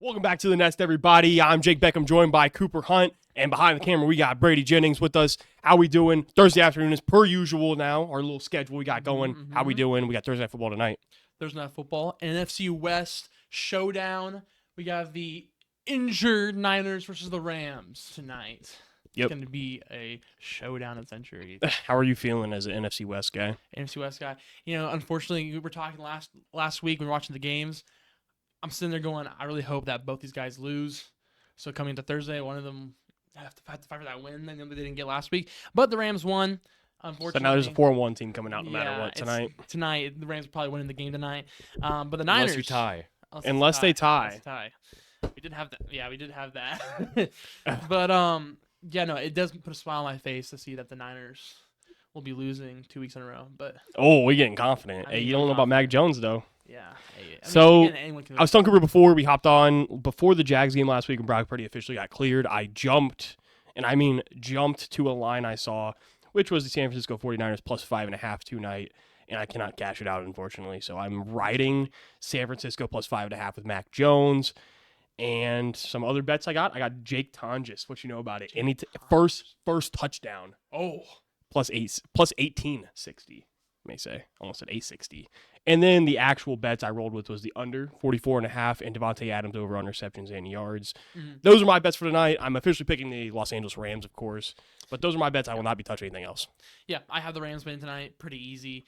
Welcome back to the Nest, everybody. I'm Jake Beckham, joined by Cooper Hunt, and behind the camera we got Brady Jennings with us. How we doing? Thursday afternoon is per usual now. Our little schedule we got going. How we doing? We got Thursday Night Football tonight. Thursday Night Football, NFC West showdown. We got the injured Niners versus the Rams tonight. Yep. It's going to be a showdown of centuries. How are you feeling as an NFC West guy? NFC West guy. You know, unfortunately, we were talking last week when we were watching the games. I'm sitting there going, I really hope that both these guys lose. So coming into Thursday, one of them have to fight for that win that they didn't get last week. But the Rams won, unfortunately. So now there's a 4-1 team coming out no matter what tonight. Tonight, the Rams are probably winning the game tonight. But the Niners. Unless you tie. Unless they tie. We did have that. Yeah, we did have that. But, yeah, no, it does put a smile on my face to see that the Niners will be losing 2 weeks in a row. But Oh, we're getting confident. Hey, you don't know about Mac Jones, though. yeah. I was telling Cooper before we hopped on, before the Jags game last week when Brock Purdy officially got cleared, I jumped, and I mean jumped to a line I saw, which was the San Francisco 49ers plus 5.5 tonight, and I cannot cash it out, unfortunately. So I'm riding San Francisco plus 5.5 with Mac Jones. And some other bets I got Jake Tonjes. What you know about it? First touchdown. Oh. Plus 1860, may say. Almost at 860. And then the actual bets I rolled with was the under 44.5 and Devontae Adams over on receptions and yards. Mm-hmm. Those are my bets for tonight. I'm officially picking the Los Angeles Rams, of course. But those are my bets. I will not be touching anything else. Yeah, I have the Rams winning tonight. Pretty easy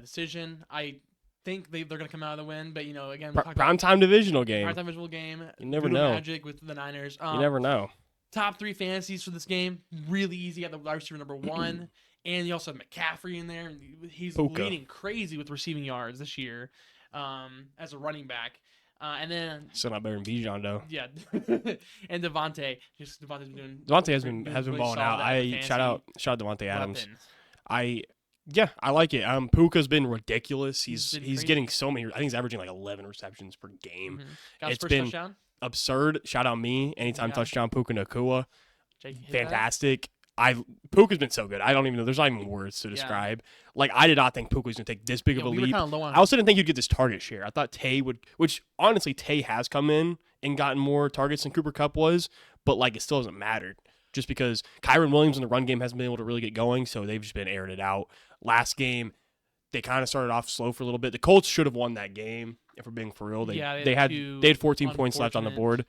decision. I think they're going to come out of the win, but, you know, again, Primetime divisional game. Primetime visual game. You never know. Magic with the Niners. You never know. Top 3 fantasies for this game. Really easy. You got the wide receiver number 1. And you also have McCaffrey in there. He's Puka. leading crazy with receiving yards this year as a running back. And then Still not better than Bijan, though. yeah, and Devontae. Devontae's been doing. Devontae has been really balling out. solid at Shout out fantasy Devontae Adams. weapons. I like it. Puka's been ridiculous. He's been crazy. getting so many. I think he's averaging like 11 receptions per game. Got his It's first been touchdown. Absurd. Shout out me. Anytime Yeah. touchdown, Puka Nacua. Jake hit that. Fantastic. Puka's been so good. I don't even know. There's not even words to describe. Like, I did not think Puka was going to take this big of a We were leap. kind of low on I also didn't think you'd get this target share. I thought Tay would, which honestly, Tay has come in and gotten more targets than Cooper Kupp was, but like it still doesn't matter just because Kyron Williams in the run game hasn't been able to really get going, so they've just been airing it out. Last game, they kind of started off slow for a little bit. The Colts should have won that game, if we're being for real. They had 14 points left on the board,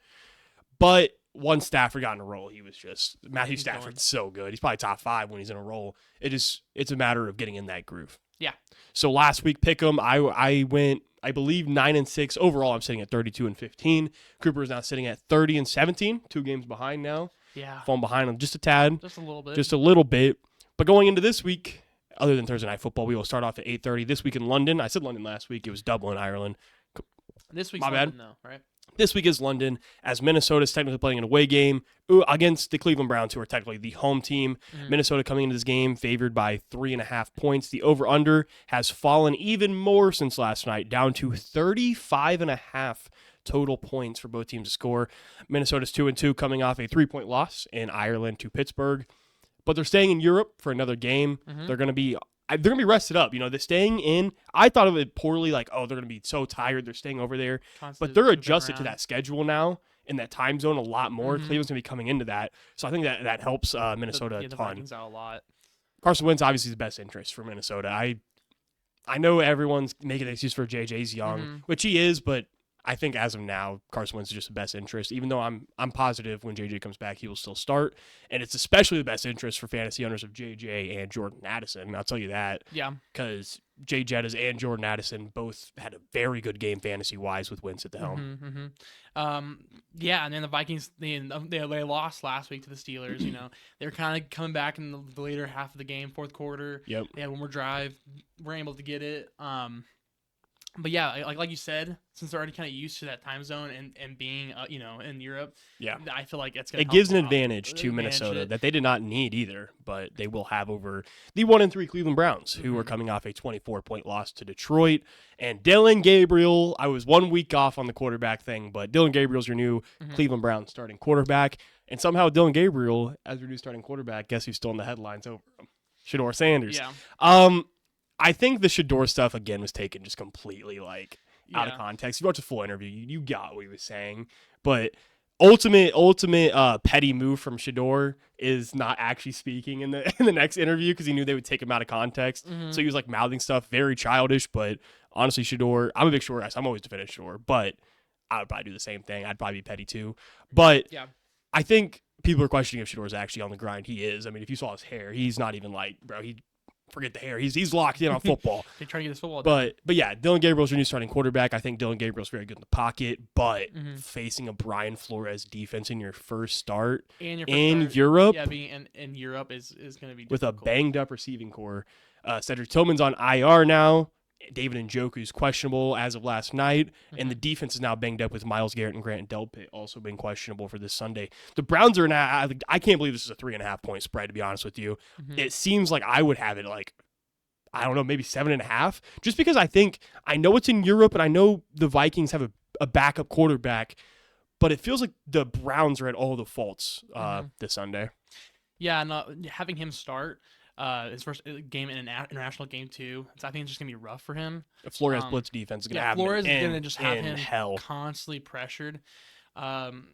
but once Stafford got in a roll, he was just Matthew Stafford's so good. He's probably top 5 when he's in a roll. It's a matter of getting in that groove. Yeah. So last week, pick 'em. I went, I believe 9-6 overall. I'm sitting at 32-15. Cooper is now sitting at 30-17, 2 games behind now. Yeah. Falling behind him just a tad, Just a little bit. just a little bit. But going into this week, other than Thursday Night Football, we will start off at 8:30 this week in London. I said London last week. It was Dublin, Ireland. This week's My bad. London, though, right? This week is London, as Minnesota is technically playing an away game against the Cleveland Browns, who are technically the home team. Minnesota coming into this game favored by 3.5 points. The over-under has fallen even more since last night, down to 35.5 total points for both teams to score. Minnesota's 2-2, coming off a 3-point loss in Ireland to Pittsburgh. But they're staying in Europe for another game. They're going to be rested up. You know, they're staying in. I thought of it poorly, like, oh, they're going to be so tired. They're staying over there. But they're adjusted to that schedule now in that time zone a lot more. Cleveland's going to be coming into that. So I think that helps Minnesota a the ton. Vikings out a lot. Carson Wentz obviously is the best interest for Minnesota. I know everyone's making an excuse for JJ's young, which he is, but I think as of now, Carson Wentz is just the best interest. Even though I'm positive when JJ comes back, he will still start, and it's especially the best interest for fantasy owners of JJ and Jordan Addison. I'll tell you that. Yeah, because Jay Jettas and Jordan Addison both had a very good game fantasy wise with Wentz at the helm. Yeah, and then the Vikings they lost last week to the Steelers. You know, they're kind of coming back in the later half of the game, fourth quarter. Yep. They had one more drive, we're able to get it. But yeah, like you said, since they're already kind of used to that time zone and being in Europe, yeah, I feel like it's gonna it gives an advantage to Minnesota that they did not need either, but they will have over the 1-3 Cleveland Browns, who are coming off a 24-point loss to Detroit. And Dylan Gabriel, I was 1 week off on the quarterback thing, but Dylan Gabriel's your new Cleveland Browns starting quarterback, and somehow Dylan Gabriel, as your new starting quarterback, guess who's still in the headlines over him? Shador Sanders. Yeah. I think the Shador stuff again was taken just completely like out of Yeah. context. If you watch the full interview, you got what he was saying. But ultimate petty move from Shador is not actually speaking in the next interview because he knew they would take him out of context. Mhm. So he was like mouthing stuff, very childish. But honestly, Shador, I'm a big Shador guy, so I'm always defending Shador. But I would probably do the same thing. I'd probably be petty too. But Yeah. I think people are questioning if Shador's actually on the grind. He is. I mean, if you saw his hair, he's not even like, bro, forget the hair. He's locked in on football. They try to get this football done. But yeah, Dylan Gabriel's your new starting quarterback. I think Dylan Gabriel's very good in the pocket, but Mhm. facing a Brian Flores defense in your first start And your in first start, Europe yeah, being in Europe is going to be with a difficult. banged up receiving core. Cedric Tillman's on IR now. David Njoku's questionable as of last night, and the defense is now banged up with Myles Garrett and Grant Delpit also being questionable for this Sunday. The Browns are now. I can't believe this is a 3.5 point spread. To be honest with you, it seems like I would have it like, I don't know, maybe 7.5, just because I know it's in Europe and I know the Vikings have a backup quarterback, but it feels like the Browns are at all the faults this Sunday. Yeah, and having him start his first game in an international game too, so I think it's just gonna be rough for him. Flores blitz defense is gonna have Flores him is gonna just have him hell. constantly pressured. And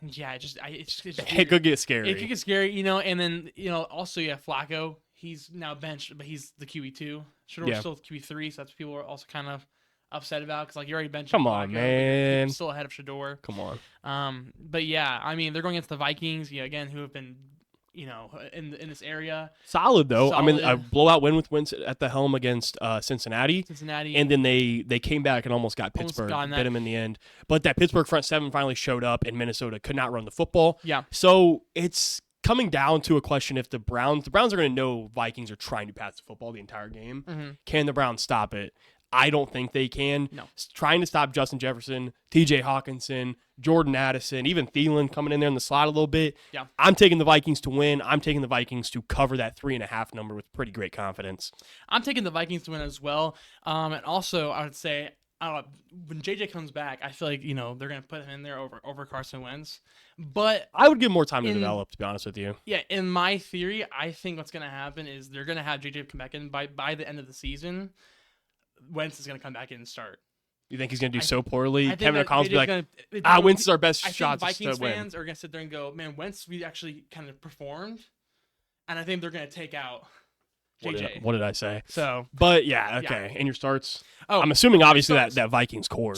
yeah, it's It could get scary. It could get scary, and then also Flacco. He's now benched, but he's the QB2. Shador's still QB3, so that's what people are also kind of upset about because you already benched. Come on, Flacco, man. you're still ahead of Shador. Come on. But yeah, I mean they're going against the Vikings, again, who have been, in this area. Solid though. Solid. I mean, a blowout win with Wentz at the helm against Cincinnati, and then they came back and almost got Pittsburgh, bit them in the end. But that Pittsburgh front seven finally showed up, and Minnesota could not run the football. Yeah. So it's coming down to a question if the Browns are going to know Vikings are trying to pass the football the entire game. Can the Browns stop it? I don't think they can. No. Trying to stop Justin Jefferson, TJ Hawkinson, Jordan Addison, even Thielen coming in there in the slot a little bit. Yeah. I'm taking the Vikings to win. I'm taking the Vikings to cover that 3.5 number with pretty great confidence. I'm taking the Vikings to win as well. And also, I would say, when JJ comes back, I feel like they're gonna put him in there over Carson Wentz. But I would give more time to develop, to be honest with you. Yeah, in my theory, I think what's gonna happen is they're gonna have JJ come back in by the end of the season. Wentz is gonna come back in and start. You think he's gonna do so poorly? Kevin O'Connell's be like, Wentz is our best shot to Vikings win. fans are gonna sit there and go, man, Wentz, we actually kind of performed, and I think they're gonna take out JJ. What did I say? So, but yeah, okay. And your starts? Oh, I'm assuming obviously that Vikings core.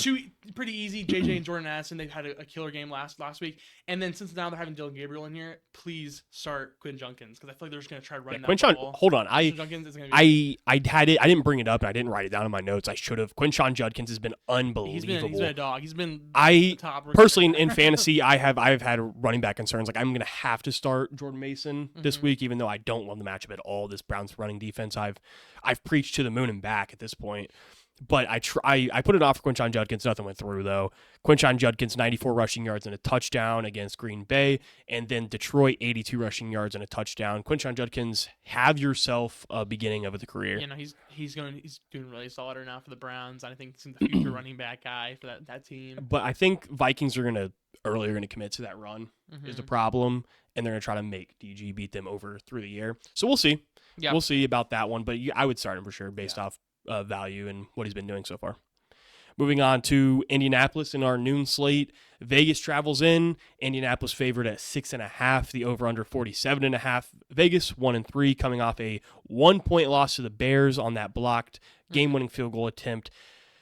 Pretty easy. JJ and Jordan Addison, they've had a killer game last week, and then since now they're having Dylan Gabriel in here, please start Quinn Junkins because I feel like they're just gonna try running that ball. Hold on, Junkins is gonna be I had it. I didn't bring it up and I didn't write it down in my notes. I should have. Quinshon Judkins has been unbelievable. He's been a dog. He's been the top personally in right fantasy. I've had running back concerns. Like I'm gonna have to start Jordan Mason this week, even though I don't love the matchup at all. This Browns running defense, I've preached to the moon and back at this point. But I put it off for Quinshon Judkins. Nothing went through, though. Quinshon Judkins, 94 rushing yards and a touchdown against Green Bay. And then Detroit, 82 rushing yards and a touchdown. Quinshon Judkins, have yourself a beginning of the career. He's doing really solid right now for the Browns. I think he's the future running back guy for that team. But I think Vikings are going to commit to that run is the problem. And they're going to try to make DG beat them over through the year. So we'll see. Yeah. We'll see about that one. But I would start him for sure based off value and what he's been doing so far. Moving on to Indianapolis in our noon slate. Vegas travels in. Indianapolis favored at 6.5. The over/under 47.5. Vegas 1-3, coming off a 1-point loss to the Bears on that blocked game-winning field goal attempt.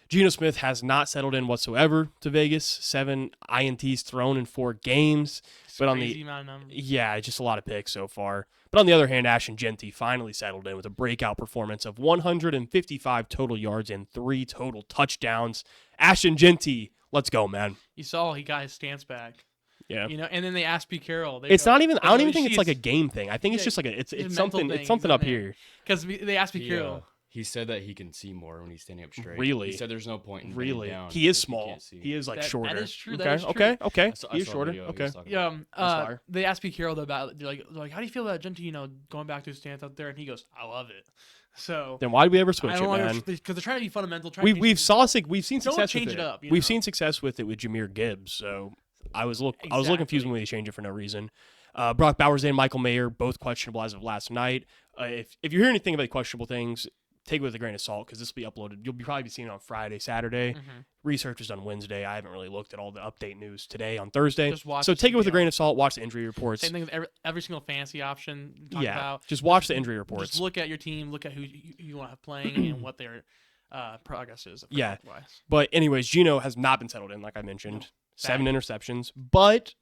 Geno Smith has not settled in whatsoever to Vegas. 7 INTs thrown in 4 games. But on just a lot of picks so far. But on the other hand, Ashton Jeanty finally settled in with a breakout performance of 155 total yards and 3 total touchdowns. Ashton Jeanty, let's go, man. You saw he got his stance back. Yeah. And then they asked Pete Carroll. I don't even think it's like a game thing. I think it's just like it's something up here. Because they asked Pete Carroll. He said that he can see more when he's standing up straight. Really? He said there's no point in really down. He is small. He is like shorter. That is true. Okay. He is shorter. Okay. Yeah. They asked Pete Carroll about they're like, how do you feel about Jeanty, going back to his stance out there? And he goes, I love it. So then why did we ever switch it, man? Because they're trying to be fundamental. We've seen success. Don't change with it up. We've seen success with it with Jahmyr Gibbs. So I was a little confused when they changed it for no reason. Brock Bowers and Michael Mayer both questionable as of last night. If you hear anything about questionable things, take it with a grain of salt because this will be uploaded. You'll probably be seeing it on Friday, Saturday. Mm-hmm. Research is done Wednesday. I haven't really looked at all the update news today on Thursday. Just watch So the take it with a CPR. grain of salt. Watch the injury reports. Same thing with every single fantasy option you talk about. Just watch the injury reports. Just look at your team, look at who you want to have playing, and what their progress is. Yeah. Wise. But anyways, Geno has not been settled in, like I mentioned. 7 interceptions, but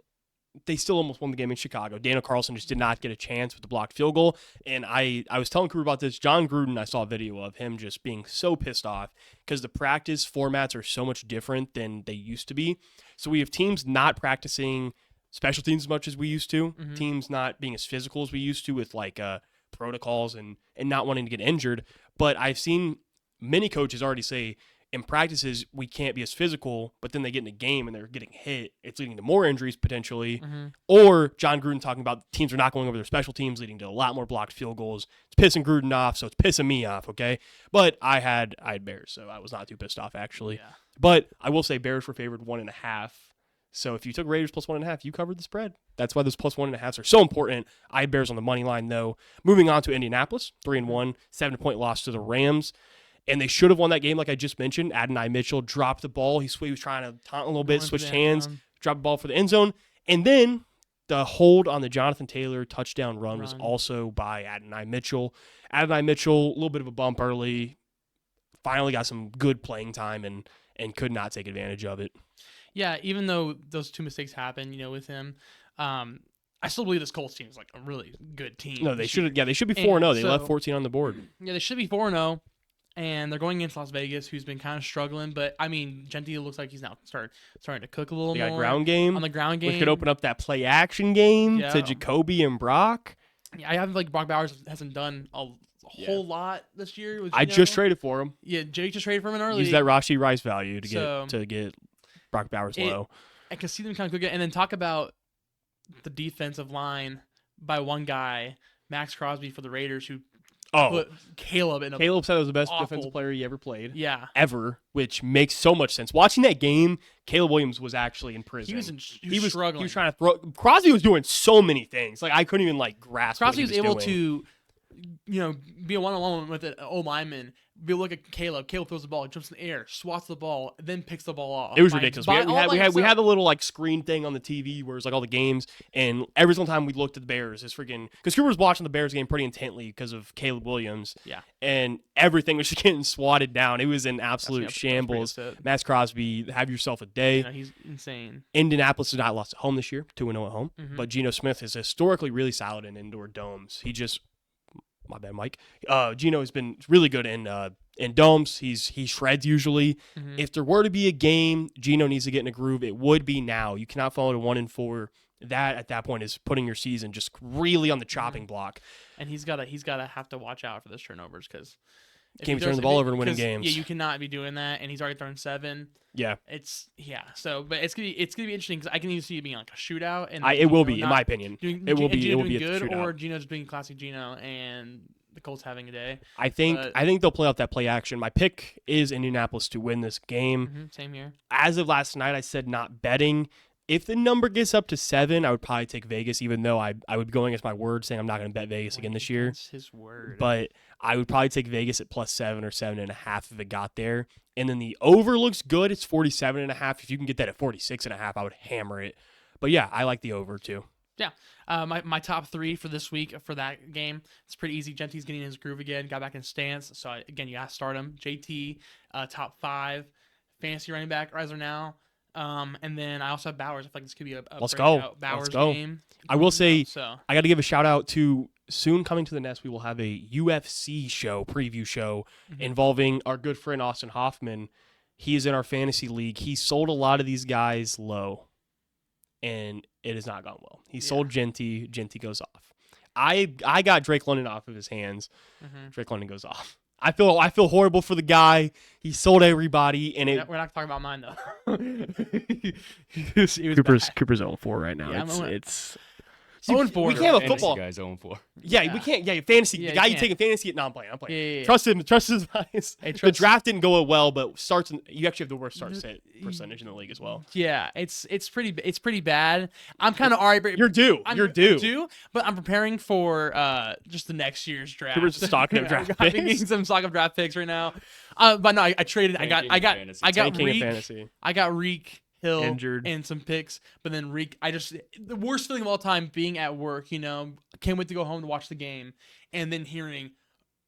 they still almost won the game in Chicago. Daniel Carlson just did not get a chance with the blocked field goal. And I was telling Cooper about this. John Gruden, I saw a video of him just being so pissed off because the practice formats are so much different than they used to be. So we have teams not practicing special teams as much as we used to, teams not being as physical as we used to with like protocols and not wanting to get injured. But I've seen many coaches already say, in practices, we can't be as physical, but then they get in a game and they're getting hit. It's leading to more injuries potentially. Or John Gruden talking about teams are not going over their special teams, leading to a lot more blocked field goals. It's pissing Gruden off, so it's pissing me off, okay? But I had Bears, so I was not too pissed off, actually. Yeah. But I will say Bears were favored 1.5. So if you took Raiders plus 1.5, you covered the spread. That's why those plus 1.5s are so important. I had Bears on the money line, though. Moving on to Indianapolis, 3-1, 7-point loss to the Rams. And they should have won that game, like I just mentioned. Adonai Mitchell dropped the ball. He was trying to taunt a little bit, switched hands, dropped the ball for the end zone. And then the hold on the Jonathan Taylor touchdown run was also by Adonai Mitchell. Adonai Mitchell, a little bit of a bump early, finally got some good playing time and could not take advantage of it. Yeah, even though those two mistakes happened, with him, I still believe this Colts team is like a really good team. No, they should. Yeah, they should be 4-0. They left 14 on the board. Yeah, they should be 4-0. And they're going against Las Vegas, who's been kind of struggling. But, I mean, Gentile looks like he's now starting to cook a little They more. got ground game. On the ground game. Which could open up that play-action game to Jacoby and Brock. Yeah, I have Brock Bowers hasn't done a whole lot this year. I just traded for him. Yeah, Jake just traded for him in early. Use that Rashi Rice value to get Brock Bowers low. I can see them kind of cook it. And then talk about the defensive line by one guy, Max Crosby for the Raiders, who put Caleb in a Caleb said it was the best awful defensive player he ever played. Yeah. Ever, which makes so much sense. Watching that game, Caleb Williams was actually in prison. He was struggling. He was trying to throw. Crosby was doing so many things. Like, I couldn't even, grasp Crosby what he was able doing. to, be a one-on-one with an O-lineman. Be look at Caleb. Caleb throws the ball, jumps in the air, swats the ball, then picks the ball off. It was ridiculous. We had the little screen thing on the TV where it's all the games, and every single time we looked at the Bears, it's freaking because Cooper was watching the Bears game pretty intently because of Caleb Williams. Yeah, and everything was just getting swatted down. It was an absolute shambles. Max Crosby, have yourself a day. He's insane. Indianapolis has not lost at home this year, 2-0 at home, but Geno Smith is historically really solid in indoor domes. He just my bad, Mike. Geno has been really good in domes. He shreds usually. If there were to be a game, Geno needs to get in a groove. It would be now. You cannot fall to 1-4. That at that point is putting your season just really on the chopping block. And he's gotta have to watch out for those turnovers because can't be turning the ball over and winning games. Yeah, you cannot be doing that. And he's already thrown 7. Yeah, So, but it's gonna be interesting because I can even see it being like a shootout. And it will be, in my opinion. It will be a good, shootout. or Geno's being classic Geno and the Colts having a day. I think they'll play out that play action. My pick is Indianapolis to win this game. Same here. As of last night, I said not betting. If the number gets up to 7, I would probably take Vegas, even though I would be going against my word, saying I'm not going to bet Vegas again this year. That's his word. But I would probably take Vegas at +7 or 7.5 if it got there. And then the over looks good. It's 47.5. If you can get that at 46.5, I would hammer it. But yeah, I like the over too. Yeah. My top 3 for this week for that game, it's pretty easy. Genti's getting in his groove again, got back in stance. So again, you got to start him. JT, top 5, fantasy running back as of now. And then I also have Bowers. I feel like this could be a Let's go. Bowers Let's go. game. I will say, I got to give a shout out to soon coming to the Nest. We will have a UFC preview show involving our good friend Austin Hoffman. He is in our fantasy league. He sold a lot of these guys low, and it has not gone well. He sold Genty. Genty goes off. I got Drake London off of his hands. Drake London goes off. I feel horrible for the guy. He sold everybody, and we're not talking about mine though. Cooper's 0-4 right now. Yeah, it's See, 0-4. we can't have a Fantasy football. Guys 0-4. Yeah, we can't. Yeah, fantasy. Yeah, the you guy you can't. taking fantasy. No, I'm playing. I'm playing. Yeah. Trust him. Trust his advice. Hey, The trust- draft didn't go well, but you actually have the worst start sit percentage in the league as well. Yeah, it's pretty bad. I'm kind of alright. You're due. You're due. I'm due, but I'm preparing for just the next year's draft. Cooper's stocking up draft I'm picks. getting some stock up draft picks right now. But no, I traded. I got Tanking in Reek. fantasy. I got Reek, Hill, Injured. and some picks. But then Reek, the worst feeling of all time being at work. Can't wait to go home to watch the game, and then hearing,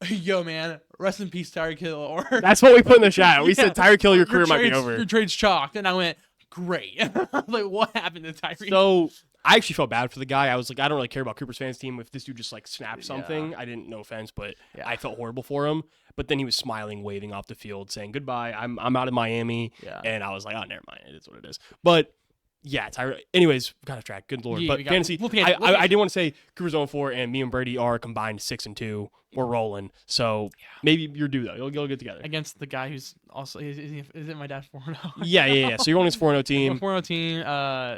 "Yo, man, rest in peace, Tyreek Hill." Or That's what we put in the chat. We said Yeah. Tyreek Hill, your career might be trade's- over. Your trade's chalked, and I went, "Great." I was like, what happened to Tyreek? So I actually felt bad for the guy. I was like, I don't really care about Cooper's fans team. If this dude just like snapped something, I didn't. No offense, but Yeah. I felt horrible for him. But then he was smiling, waving off the field, saying goodbye. I'm out of Miami, Yeah. and I was like, oh, never mind. It is what it is. But yeah, anyways, got off track. Good lord. Yeah, But we got- fantasy, we'll get- we'll get- I did want to say Cooper's 0-4, and me and Brady are combined 6-2. We're rolling. So maybe you're due though. You'll get together. Against the guy who's also is it my dad's 4-0? Yeah. So you're on his 4-0 team. 4-0 team.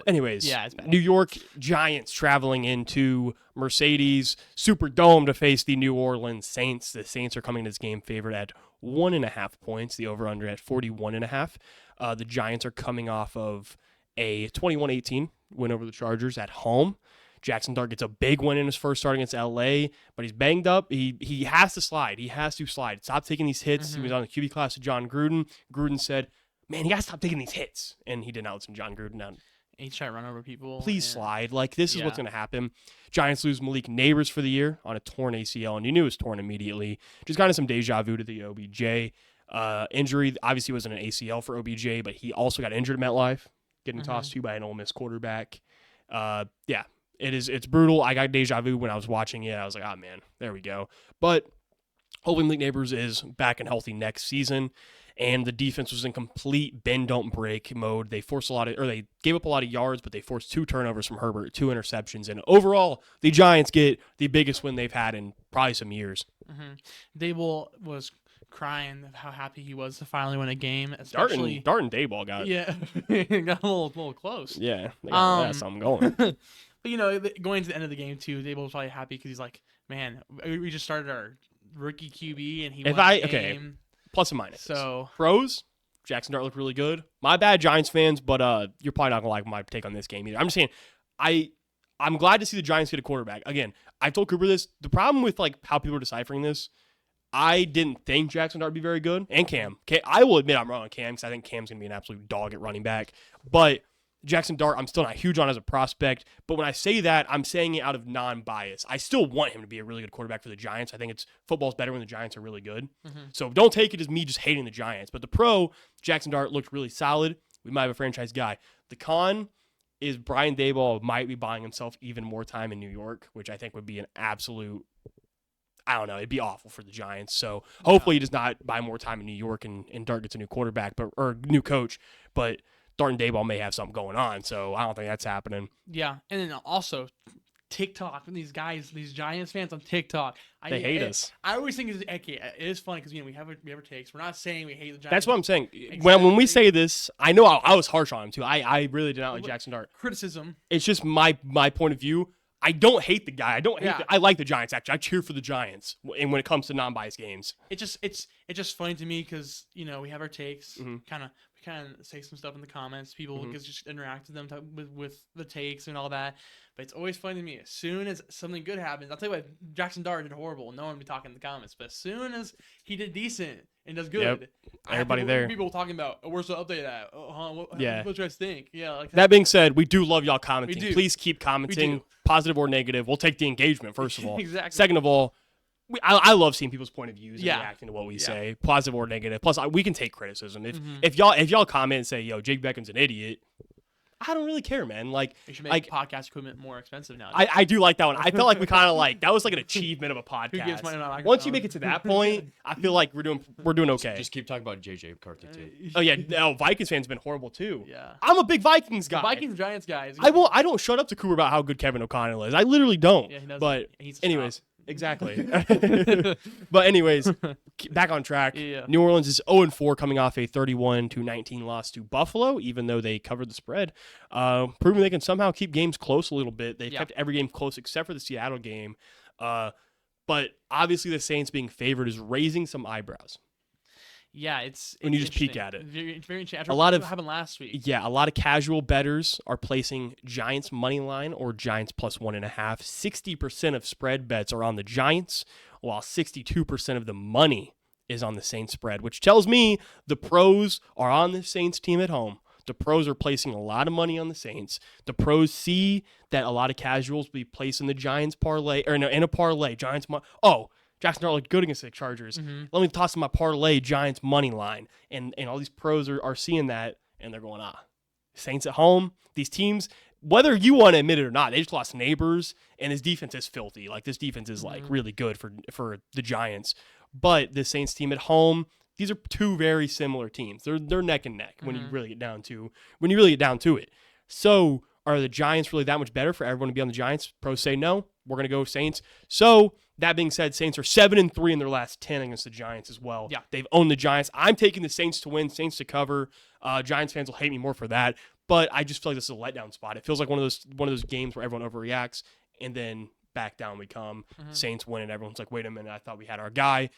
Anyways, Yeah, it's bad. New York Giants traveling into Mercedes Superdome to face the New Orleans Saints. The Saints are coming to this game favored at 1.5 points. The over/under at 41.5. The Giants are coming off of a 21-18 win over the Chargers at home. Jackson Dart gets a big win in his first start against LA, but he's banged up. He has to slide. He has to slide. Stop taking these hits. He was on the QB class with John Gruden. Gruden said, man, you got to stop taking these hits. And he did not listen to John Gruden. Now, He tried to run over people. please and- slide. Like, this is what's Yeah. going to happen. Giants lose Malik Neighbors for the year on a torn ACL, and you knew it was torn immediately. Just kind of some deja vu to the OBJ injury. Obviously, it wasn't an ACL for OBJ, but he also got injured at MetLife, getting tossed to by an Ole Miss quarterback. Yeah, it's brutal. I got deja vu when I was watching it. I was like, oh, man, there we go. But hopefully Malik Neighbors is back and healthy next season. And the defense was in complete bend don't break mode. They they gave up a lot of yards, but they forced 2 turnovers from Herbert, 2 interceptions, and overall the Giants get the biggest win they've had in probably some years. Dable was crying of how happy he was to finally win a game. Especially, Dart and Dayball got yeah, got a little close. they got something going. But going to the end of the game too, Dable was probably happy because he's like, man, we just started our rookie QB and he won the game. Plus and minus. So pros, Jackson Dart looked really good. My bad, Giants fans, but you're probably not gonna like my take on this game either. I'm just saying, I'm glad to see the Giants get a quarterback. Again, I told Cooper this. The problem with like how people are deciphering this, I didn't think Jackson Dart would be very good, and Cam. I will admit I'm wrong on Cam because I think Cam's gonna be an absolute dog at running back. But Jackson Dart, I'm still not huge on as a prospect. But when I say that, I'm saying it out of non-bias. I still want him to be a really good quarterback for the Giants. I think football's better when the Giants are really good. So don't take it as me just hating the Giants. But the pro, Jackson Dart looked really solid. We might have a franchise guy. The con is Brian Daboll might be buying himself even more time in New York, which I think would be an absolute, I don't know, it'd be awful for the Giants. So hopefully he does not buy more time in New York and Dart gets a new quarterback or new coach. But Dart and Daboll may have something going on, so I don't think that's happening. yeah, and then also TikTok. These guys, these Giants fans on TikTok, They hate us. I always think it is funny because we have our takes. We're not saying we hate the Giants. That's what I'm saying. Exactly. When we say this, I know I was harsh on him too. I really did not like Jackson Dart. Criticism. It's just my point of view. I don't hate the guy. I don't hate. Yeah. I like the Giants actually. I cheer for the Giants. And when it comes to non-biased games, It's just funny to me because we have our takes. Mm-hmm. We kind of say some stuff in the comments. People just interact with them with the takes and all that. But it's always funny to me. As soon as something good happens, I'll tell you what. Jackson Dart did horrible. No one would be talking in the comments. But as soon as he did decent and does good, Yep. Everybody there. People talking about where's the update at? What do you guys think? Yeah. Like that being said, we do love y'all commenting. do. Please keep commenting, do. positive or negative. We'll take the engagement first of all. Exactly. Second of all, I love seeing people's point of views and Yeah. reacting to what we Yeah. say, positive or negative. Plus, we can take criticism. Mm-hmm. If y'all comment and say, "Yo, Jake Beckham's an idiot," I don't really care, man. Like, We should make podcast equipment more expensive now. I do like that one. I felt like we kind of like that was like an achievement of a Who gives money on a podcast. microphone? Once you make it to that point, I feel like we're doing okay. Just keep talking about JJ McCarthy too. Oh yeah, no, Vikings fans been horrible too. Yeah. I'm a big Vikings guy. Vikings Giants guys. I don't shut up to Cooper about how good Kevin O'Connell is. I literally don't. Yeah, he does. But He's anyways, Exactly. But anyways, back on track. Yeah. New Orleans is 0-4 coming off a 31-19 loss to Buffalo, even though they covered the spread, proving they can somehow keep games close a little bit. They've kept every game close except for the Seattle game. But obviously the Saints being favored is raising some eyebrows. Yeah, it's when you just peek interesting. at it. It's very interesting. A lot of what happened last week. Yeah, a lot of casual bettors are placing Giants money line or Giants plus 1.5. 60% of spread bets are on the Giants, while 62% of the money is on the Saints spread, which tells me the pros are on the Saints team at home. The pros are placing a lot of money on the Saints. The pros see that a lot of casuals will be placing the Giants parlay, or no, in a parlay. Jackson Dart looked good against the Chargers. Mm-hmm. Let me toss in my parlay Giants money line. And all these pros are seeing that, and they're going, Saints at home. These teams, whether you want to admit it or not, they just lost Neighbors, and his defense is filthy. Like, this defense is, really good for the Giants. But the Saints team at home, these are two very similar teams. They're neck and neck when you really get down to it. So are the Giants really that much better for everyone to be on the Giants? Pros say no. We're going to go Saints. So that being said, Saints are 7-3 in their last 10 against the Giants as well. Yeah. They've owned the Giants. I'm taking the Saints to win, Saints to cover. Giants fans will hate me more for that, but I just feel like this is a letdown spot. It feels like one of those games where everyone overreacts and then back down we come. Saints win and everyone's like, wait a minute, I thought we had our guy.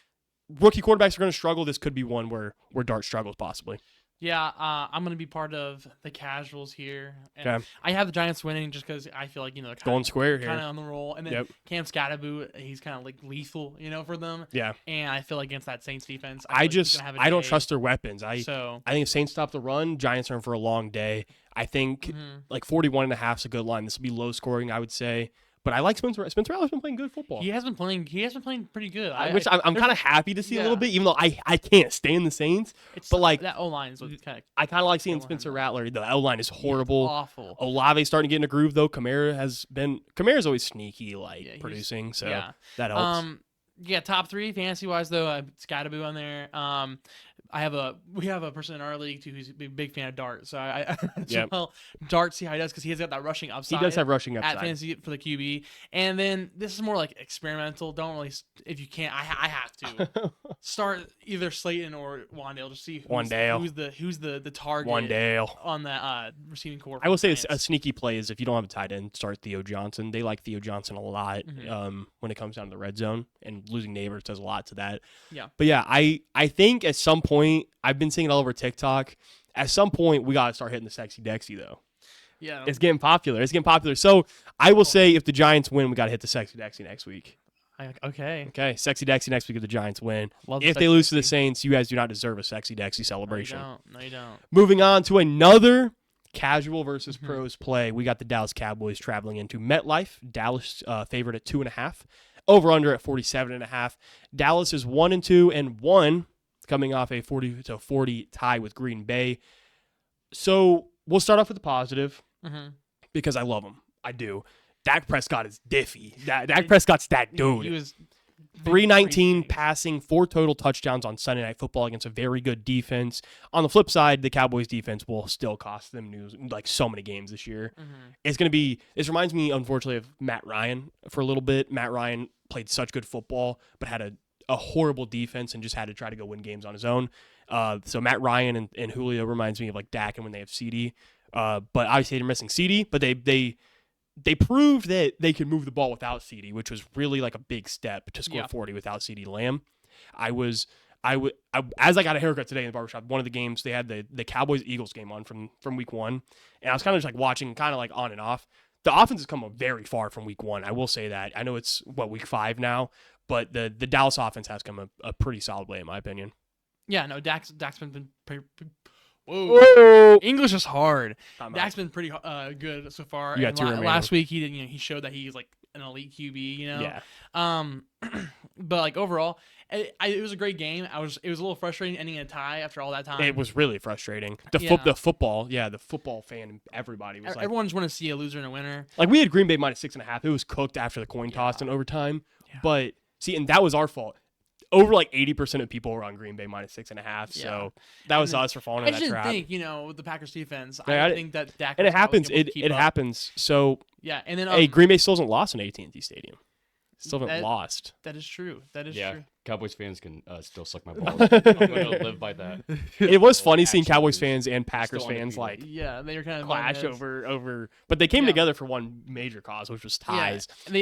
Rookie quarterbacks are going to struggle. This could be one where Dart struggles possibly. Yeah, I'm going to be part of the casuals here. And Okay. I have the Giants winning just because I feel like, Going square here. kind of on the roll. And then Cam Scatterboot, he's kind of like lethal, for them. Yeah. And I feel like against that Saints defense, I don't trust their weapons. I think if Saints stop the run, Giants are in for a long day. I think like 41.5 is a good line. This will be low scoring, I would say. But I like Spencer. Spencer Rattler's been playing good football. He has been playing pretty good. Which I'm kind of happy to see a little bit, even though I can't stand the Saints. But like that O-line is kind of. I kind of like seeing Spencer Rattler. The O-line is horrible. Awful. Olave's starting to get in a groove though. Kamara's always sneaky, producing, so that helps. Top three fantasy wise though, Scatterbo on there. We have a person in our league too who's a big fan of Dart. So Dart, see how he does because he has got that rushing upside. He does have rushing upside at fantasy for the QB. And then this is more like experimental. Don't really, if you can't, I have to start either Slayton or Wandale. Just see who's the target. Wandale on the receiving core. I will say a sneaky play is if you don't have a tight end, start Theo Johnson. They like Theo Johnson a lot when it comes down to the red zone, and losing Neighbors does a lot to that. Yeah. But yeah, I think at some point, I've been seeing it all over TikTok. At some point, we got to start hitting the Sexy Dexy, though. Yeah. It's getting popular. So I will say if the Giants win, we got to hit the Sexy Dexy next week. Okay. Sexy Dexy next week if the Giants win. If they lose to the Saints, you guys do not deserve a Sexy Dexy celebration. No, you don't. Moving on to another casual versus pros play. We got the Dallas Cowboys traveling into MetLife. Dallas favored at 2.5. Over under at 47.5. Dallas is 1-2 and 1. Coming off a 40-40 tie with Green Bay. So we'll start off with the positive because I love him. I do. Dak Prescott is diffy. Dak Prescott's that dude. He was 319 passing, 4 total touchdowns on Sunday Night Football against a very good defense. On the flip side, the Cowboys defense will still cost them so many games this year. It's going to be, this reminds me, unfortunately, of Matt Ryan for a little bit. Matt Ryan played such good football, but had a horrible defense and just had to try to go win games on his own. So Matt Ryan and Julio reminds me of like Dak and when they have CD. But obviously they're missing CD, but they proved that they could move the ball without CD, which was really like a big step to score 40 without CD Lamb. As I got a haircut today in the barbershop, one of the games they had the Cowboys-Eagles game on from week 1, and I was kind of just like watching kind of like on and off. The offense has come very far from week 1. I will say that. I know it's week 5 now, but the Dallas offense has come a pretty solid way in my opinion. Yeah, no, Dak's been pretty. Whoa. English is hard. Dak's been pretty good so far. You got two remaining. Last week he did. He showed that he's like an elite QB. Yeah. But like overall, it was a great game. It was a little frustrating ending in a tie after all that time. It was really frustrating. The football fan, everybody was like, everyone just want to see a loser and a winner. Like we had Green Bay minus 6.5. It was cooked after the coin toss in overtime. Yeah. But see, and that was our fault. Over like 80% of people were on Green Bay minus 6.5. So that was us for falling in that trap. I didn't think, with the Packers defense, yeah, I think that Dak. And it happens. It happens. So yeah, and then hey, Green Bay still hasn't lost in AT&T Stadium. Still haven't lost. That is true. That is Yeah, true. Cowboys fans can still suck my balls. I'm gonna live by that. It was funny Well, seeing actually, Cowboys fans and Packers still fans undefeated. like Yeah, they were kind of clash over, but they came Yeah. together for one major cause, which was ties. Yeah. And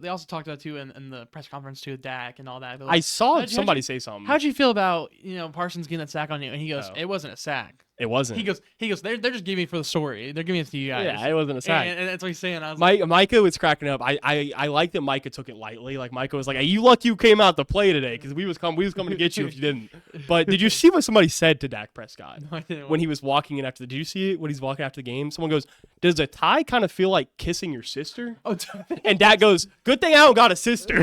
they also talked about too in the press conference too, Dak and all that. They're I like, saw how'd you- somebody say something. How'd you feel about Parsons getting that sack on you? And he goes, Oh. it wasn't a sack. It wasn't. He goes, they're just giving me for the story. They're giving it to you guys. Yeah, it wasn't a sack. And that's what he's saying. I was like, Micah was cracking up. I like that Micah took it lightly. Like Micah was like, "Hey, you lucky you came out to play today because we was coming to get you if you didn't." But did you see what somebody said to Dak Prescott no, I didn't. when he was walking in after the? Did you see it when he's walking after the game? Someone goes, "Does a tie kind of feel like kissing your sister?" Oh, And Dak goes, "Good thing I don't got a sister."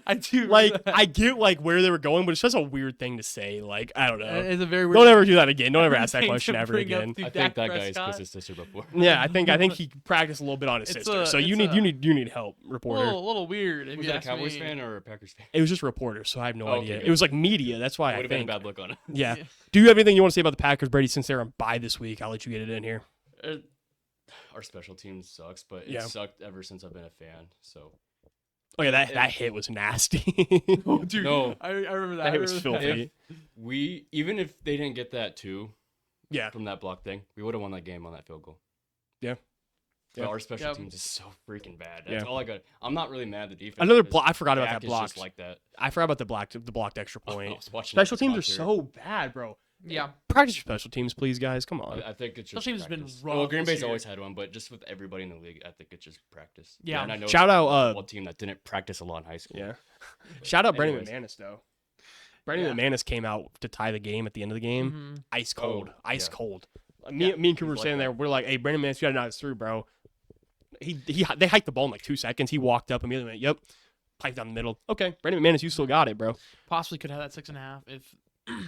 I do. Like I get like where they were going, but it's just a weird thing to say. Like I don't know. It's a very weird. Don't ever do that again. Don't ever ask that thing question to ever bring up again. to I Dak think that guy's Prescott. kissed his sister before. Yeah, I think he practiced a little bit on his It's sister. So you a need help, reporter. A little weird. If Was you that a ask Cowboys me. fan or a Packers fan? It was just a reporter, so I have no Oh, okay, idea. good. It was like media. That's why Would I have been a think. bad look on it. Yeah. Yeah. Do you have anything you want to say about the Packers, Brady, since they're on bye this week? I'll let you get it in here. Our special team sucks, but it Yeah. sucked ever since I've been a fan. So Oh yeah, that hit was nasty. Oh, dude, No. I remember that. That hit was I remember that. filthy. even if they didn't get that too Yeah. from that block thing, we would have won that game on that field goal. Yeah. But Yeah. our special Yep. teams is so freaking bad. That's Yeah. all I got. I'm not really mad at the defense. Another because block. I forgot about Dak that is block. just like that. I forgot about the blocked extra I point. was watching Special this teams are concert. so bad, bro. Yeah. Practice your special teams, please, guys. Come on. I think it's just Special teams has been practice. rough Well, Green this Bay's year. always had one, but just with everybody in the league, I think it's just practice. Yeah. And I know Shout it's out, a football team that didn't practice a lot in high school. Yeah. But Shout out Brandon anyways. McManus though. Brandon McManus came out to tie the game at the end of the game. Mhm. Ice cold. Oh, Ice yeah. cold. Me and Cooper were he's like standing there. that. We're like, "Hey, Brandon McManus, you gotta know it's through, bro." They hiked the ball in like 2 seconds. He walked up immediately. Went, "Yep." Piped down the middle. Okay, Brandon McManus, you still got it, bro. Possibly could have that 6.5 if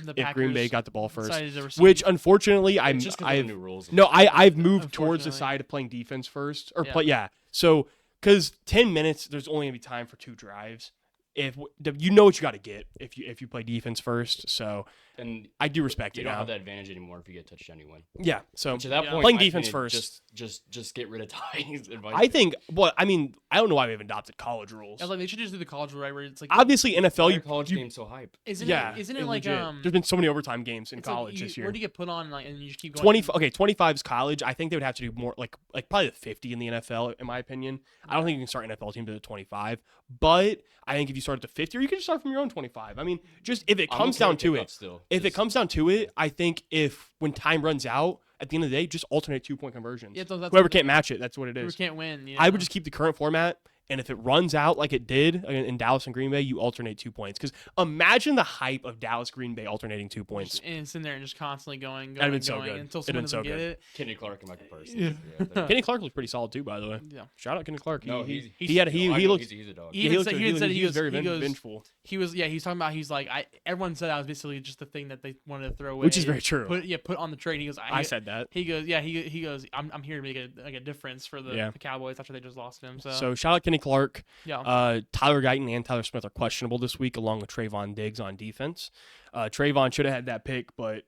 the If Packers Green Bay got the ball first, decided to receive. which unfortunately It's just 'cause of the I've new rules. I've moved towards the Unfortunately. side of playing defense first or Yeah. play So because 10 minutes, there's only gonna be time for 2 drives. If you know what you got to get if you play defense first, so And I do respect you it don't now. have that advantage anymore if you get a touchdown, you win. Yeah, so Which at that Yeah. point, Playing my defense opinion, first. Just get rid of ties. I think. Well, I mean, I don't know why we have adopted college rules. I was like, they should just do the college rule, right? Where it's like, Obviously, NFL. You college you, game so hype. isn't yeah, it? Isn't it's it like legit. There's been so many overtime games in it's like college you- this year. Where do you get put on and you just keep going? 25 is college. I think they would have to do more, like probably the 50 in the NFL, in my opinion. I don't think you can start NFL teams at the 25, but I think if you start at the 50, or you can start from your own 25. I mean, just if it I'm comes okay down with to pickup it, still. if it Just- comes down to it, I think if when time runs out at the end of the day, just alternate 2-point conversions. Yeah, that's Whoever what- can't match it, that's what it Whoever is. can't win. I would just keep the current format, and if it runs out like it did in Dallas and Green Bay, you alternate 2 points. Because imagine the hype of Dallas Green Bay alternating 2 points. and sitting there and just constantly going, That'd been going, so going good. until It'd someone been so doesn't get good. it. Kenny Clark and Michael Parsons. Yeah. they're- Kenny Clark looked pretty solid too, by the way. Yeah. Shout out Kenny Clark. No, he he's had he no, I he know looked he's a dog. He yeah, even he said- looked he even good. said He he was very goes- he goes- vengeful, He was talking about he's like everyone said that was basically just the thing that they wanted to throw away, which is very true. Put on the trade. He goes, I said that. He goes, he goes. I'm here to make a difference for the Cowboys after they just lost him. So shout out Kenny Clark. Yeah. Tyler Guyton and Tyler Smith are questionable this week, along with Trayvon Diggs on defense. Trayvon should have had that pick, but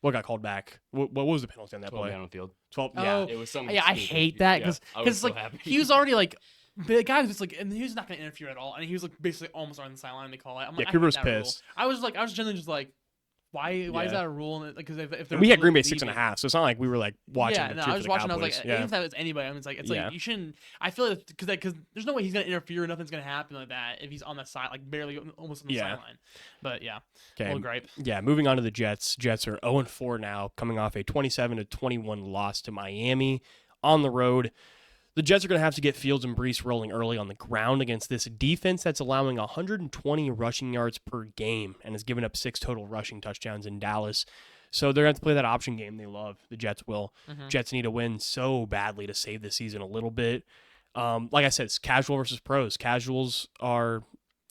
what got called back? What was the penalty on that 12 play? man on the field. 12. Oh, Yeah. It was something. Yeah, I stupid. hate that Yeah, because I was so like happy. he was already like the guy was just like, and he was not going to interfere at all, and he was like basically almost on the sideline. They call it. I'm like, Yeah, I Cooper hate was that rule. pissed. I was generally just like, why is Yeah. that a rule? Because if And we had they're Green Bay leaving- 6.5, so it's not like we were like watching. Yeah, the no, cheer I for was the watching. I was Cowboys. like, yeah. even if that was anybody, I mean, it's Yeah. like you shouldn't. I feel like because there's no way he's gonna interfere. Nothing's gonna happen like that if he's on the side, like barely almost on the Yeah. sideline. But yeah, Okay. little gripe. Yeah, moving on to the Jets. Jets are 0-4 now, coming off a 27-21 loss to Miami on the road. The Jets are going to have to get Fields and Brees rolling early on the ground against this defense that's allowing 120 rushing yards per game and has given up 6 total rushing touchdowns in Dallas. So they're going to have to play that option game they love. The Jets will. Mhm. Jets need to win so badly to save the season a little bit. Like I said, it's casual versus pros. Casuals are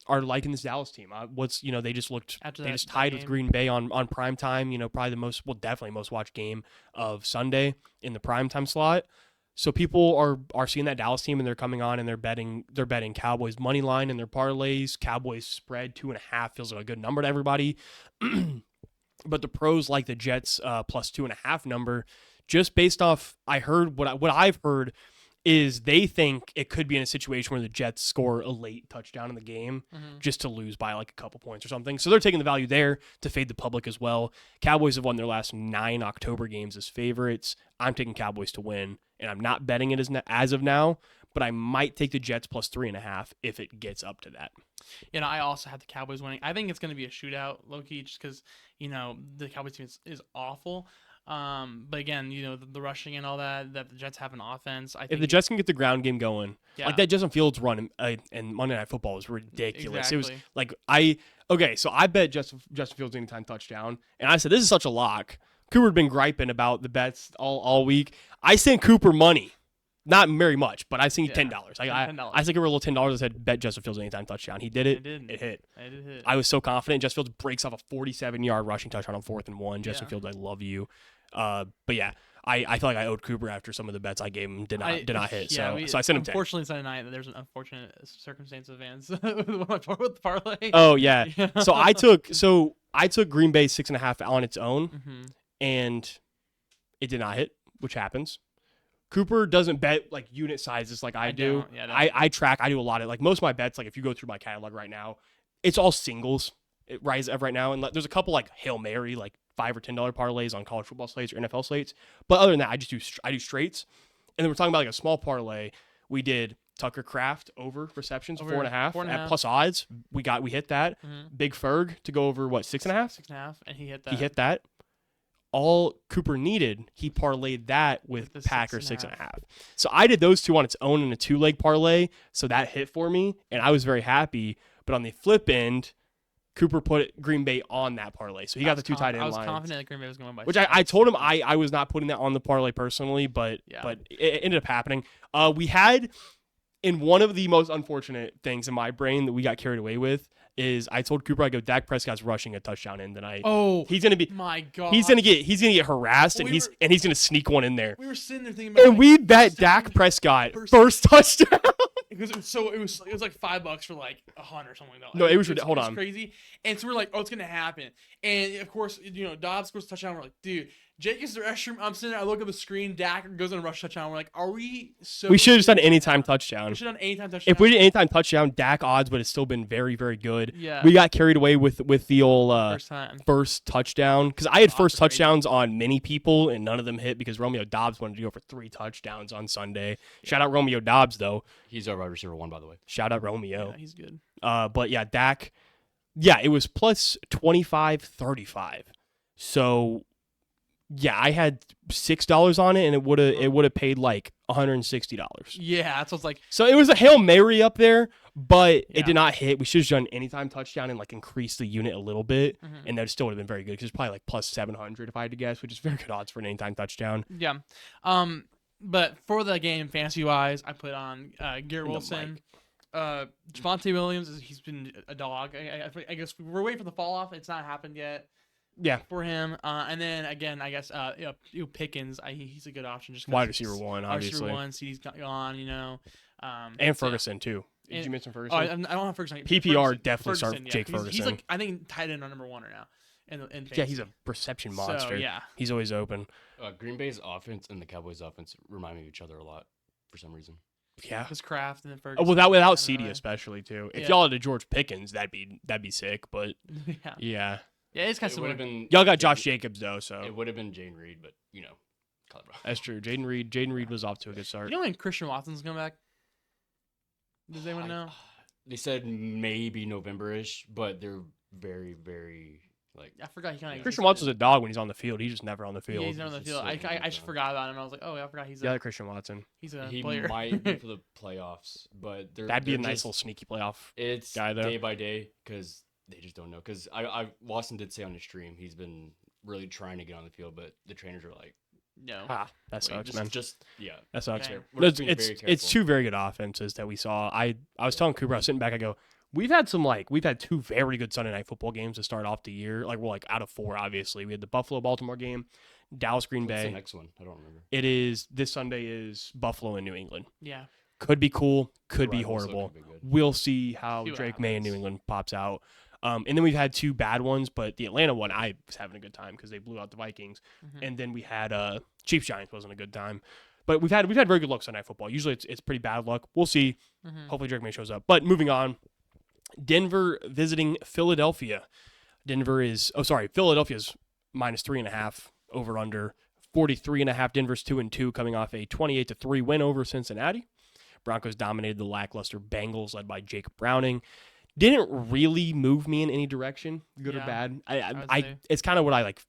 liking this Dallas team. They just looked, After they that- just that tied with game. Green Bay on prime time. Probably definitely most watched game of Sunday in the prime time slot. So people are seeing that Dallas team and they're coming on and they're betting Cowboys money line in their parlays. Cowboys spread 2.5 feels like a good number to everybody. But the pros like the Jets plus 2.5 number, just based off what I've heard is they think it could be in a situation where the Jets score a late touchdown in the game just to lose by like a couple points or something. So they're taking the value there to fade the public as well. Cowboys have won their last 9 October games as favorites. I'm taking Cowboys to win, and I'm not betting it as of now, but I might take the Jets plus 3.5 if it gets up to that. I also have the Cowboys winning. I think it's going to be a shootout, low-key, just because, the Cowboys team is awful. But again, the rushing and all that the Jets have an offense. I think if the Jets can get the ground game going, yeah. like that Justin Fields run and Monday Night Football was ridiculous. Exactly. It was like so I bet Justin Fields anytime touchdown, and I said this is such a lock. Cooper had been griping about the bets all week. I sent Cooper money. Not very much, but I sent you $10. I sent Cooper a little $10. I said bet Justin Fields anytime touchdown. He did it. It hit. It did hit. I was so confident. Justin Fields breaks off a 47-yard rushing touchdown on 4th and 1. Justin Fields, I love you. But yeah, I feel like I owed Cooper after some of the bets I gave him did not hit. So I sent him 10. Unfortunately, Sunday night, there's an unfortunate circumstance of Vance with the parlay. Oh yeah. So I took Green Bay 6.5 on its own, and it did not hit, which happens. Cooper doesn't bet like unit sizes like I do. I track. I do a lot of like most of my bets. Like if you go through my catalog right now, it's all singles. Right now, and there's a couple like Hail Mary like $5 or $10 parlays on college football slates or NFL slates. But other than that, I do straights. And then we're talking about like a small parlay. We did Tucker Kraft over receptions 4.5 at plus odds. We hit that. Big Ferg to go over 6.5. 6.5, and he hit that. He hit that. All Cooper needed, he parlayed that with Packer 6.5. So I did those two on its own in a 2-leg parlay. So that hit for me, and I was very happy. But on the flip end, Cooper put Green Bay on that parlay. So he got the 2 tight end lines. I was confident that Green Bay was going to win by which I told him I was not putting that on the parlay personally, but it ended up happening. We had, in one of the most unfortunate things in my brain that we got carried away with, is I told Cooper, I go, Dak Prescott's rushing a touchdown in tonight. Oh, he's gonna be my God. He's gonna get harassed, and he's gonna sneak one in there. We were sitting there thinking about, and we bet Dak Prescott first touchdown. Because it was like $5 for like 100 or something like that. No, it was hold on, crazy. And so we're like, oh, it's gonna happen. And of course, Dobbs scores a touchdown. We're like, dude, Jake is the restroom. I'm sitting there. I look at the screen. Dak goes on a rush touchdown. We're like, are we so? We should have just done anytime touchdown. We should have done anytime touchdown. If we did anytime touchdown, Dak odds would have still been very, very good. Yeah. We got carried away with the old first touchdown because I had first touchdowns on many people and none of them hit because Romeo Dobbs wanted to go for 3 touchdowns on Sunday. Yeah. Shout out Romeo Dobbs though. He's our wide receiver 1, by the way. Shout out Romeo. Yeah, he's good. But yeah, Dak. Yeah, it was plus 25-35. So. Yeah, I had $6 on it, and it would have paid like $160. Yeah, that's what's like. So it was a Hail Mary up there, but it did not hit. We should have done anytime touchdown and like increased the unit a little bit, and that still would have been very good because it's probably like plus 700 if I had to guess, which is very good odds for an anytime touchdown. Yeah, but for the game fantasy wise, I put on Garrett Wilson. Javonte Williams, he's been a dog. I guess we're waiting for the fall off. It's not happened yet. Yeah, for him, and then again, I guess Pickens, he's a good option. Just wide receiver 1, obviously. Wide receiver 1, CD's gone, and Ferguson too. Did you mention Ferguson? I don't have Ferguson. PPR Ferguson, definitely start Jake Ferguson. He's like, I think tight end number 1 right now. Yeah, he's a reception monster. So, yeah, he's always open. Green Bay's offense and the Cowboys' offense remind me of each other a lot for some reason. Yeah, because Kraft and then Ferguson. Without CD especially too. If y'all had a George Pickens, that'd be sick. But yeah. Yeah, it's kind of similar. Y'all got Josh Jacobs though, so it would have been Jane Reed, but that's true. Jaden Reed was off to a good start. You know when Christian Watson's coming back? Does anyone know? They said maybe November-ish, but they're very, very like. I forgot he kind of. Christian Watson's a dog when he's on the field. He's just never on the field. Yeah, he's never on the field. I just forgot about him. I was like, oh, yeah, I forgot he's. Yeah, Christian Watson. He's a he player. might be for the playoffs, but that'd be a nice little sneaky playoff. It's guy though. Day by day because. They just don't know because Watson did say on the stream he's been really trying to get on the field, but the trainers are like, no, that sucks, man. That sucks. Okay. It's 2 very good offenses that we saw. I was telling Cooper, I was sitting back, I go, we've had 2 very good Sunday night football games to start off the year. Like we're out of 4, obviously. We had the Buffalo-Baltimore game, Dallas Green Bay. What's the next one? I don't remember. It is this Sunday is Buffalo and New England. Yeah. Could be cool, could be horrible. We'll see how Drake May in New England pops out. And then we've had 2 bad ones, but the Atlanta one, I was having a good time because they blew out the Vikings. And then we had Chiefs Giants wasn't a good time. But we've had very good luck Sunday Night Football. Usually it's pretty bad luck. We'll see. Hopefully Drake May shows up. But moving on, Denver visiting Philadelphia. Philadelphia's -3.5 over under 43.5. Denver's 2-2 coming off a 28-3 win over Cincinnati. Broncos dominated the lackluster Bengals led by Jacob Browning. Didn't really move me in any direction, good or bad. It's kind of what I like.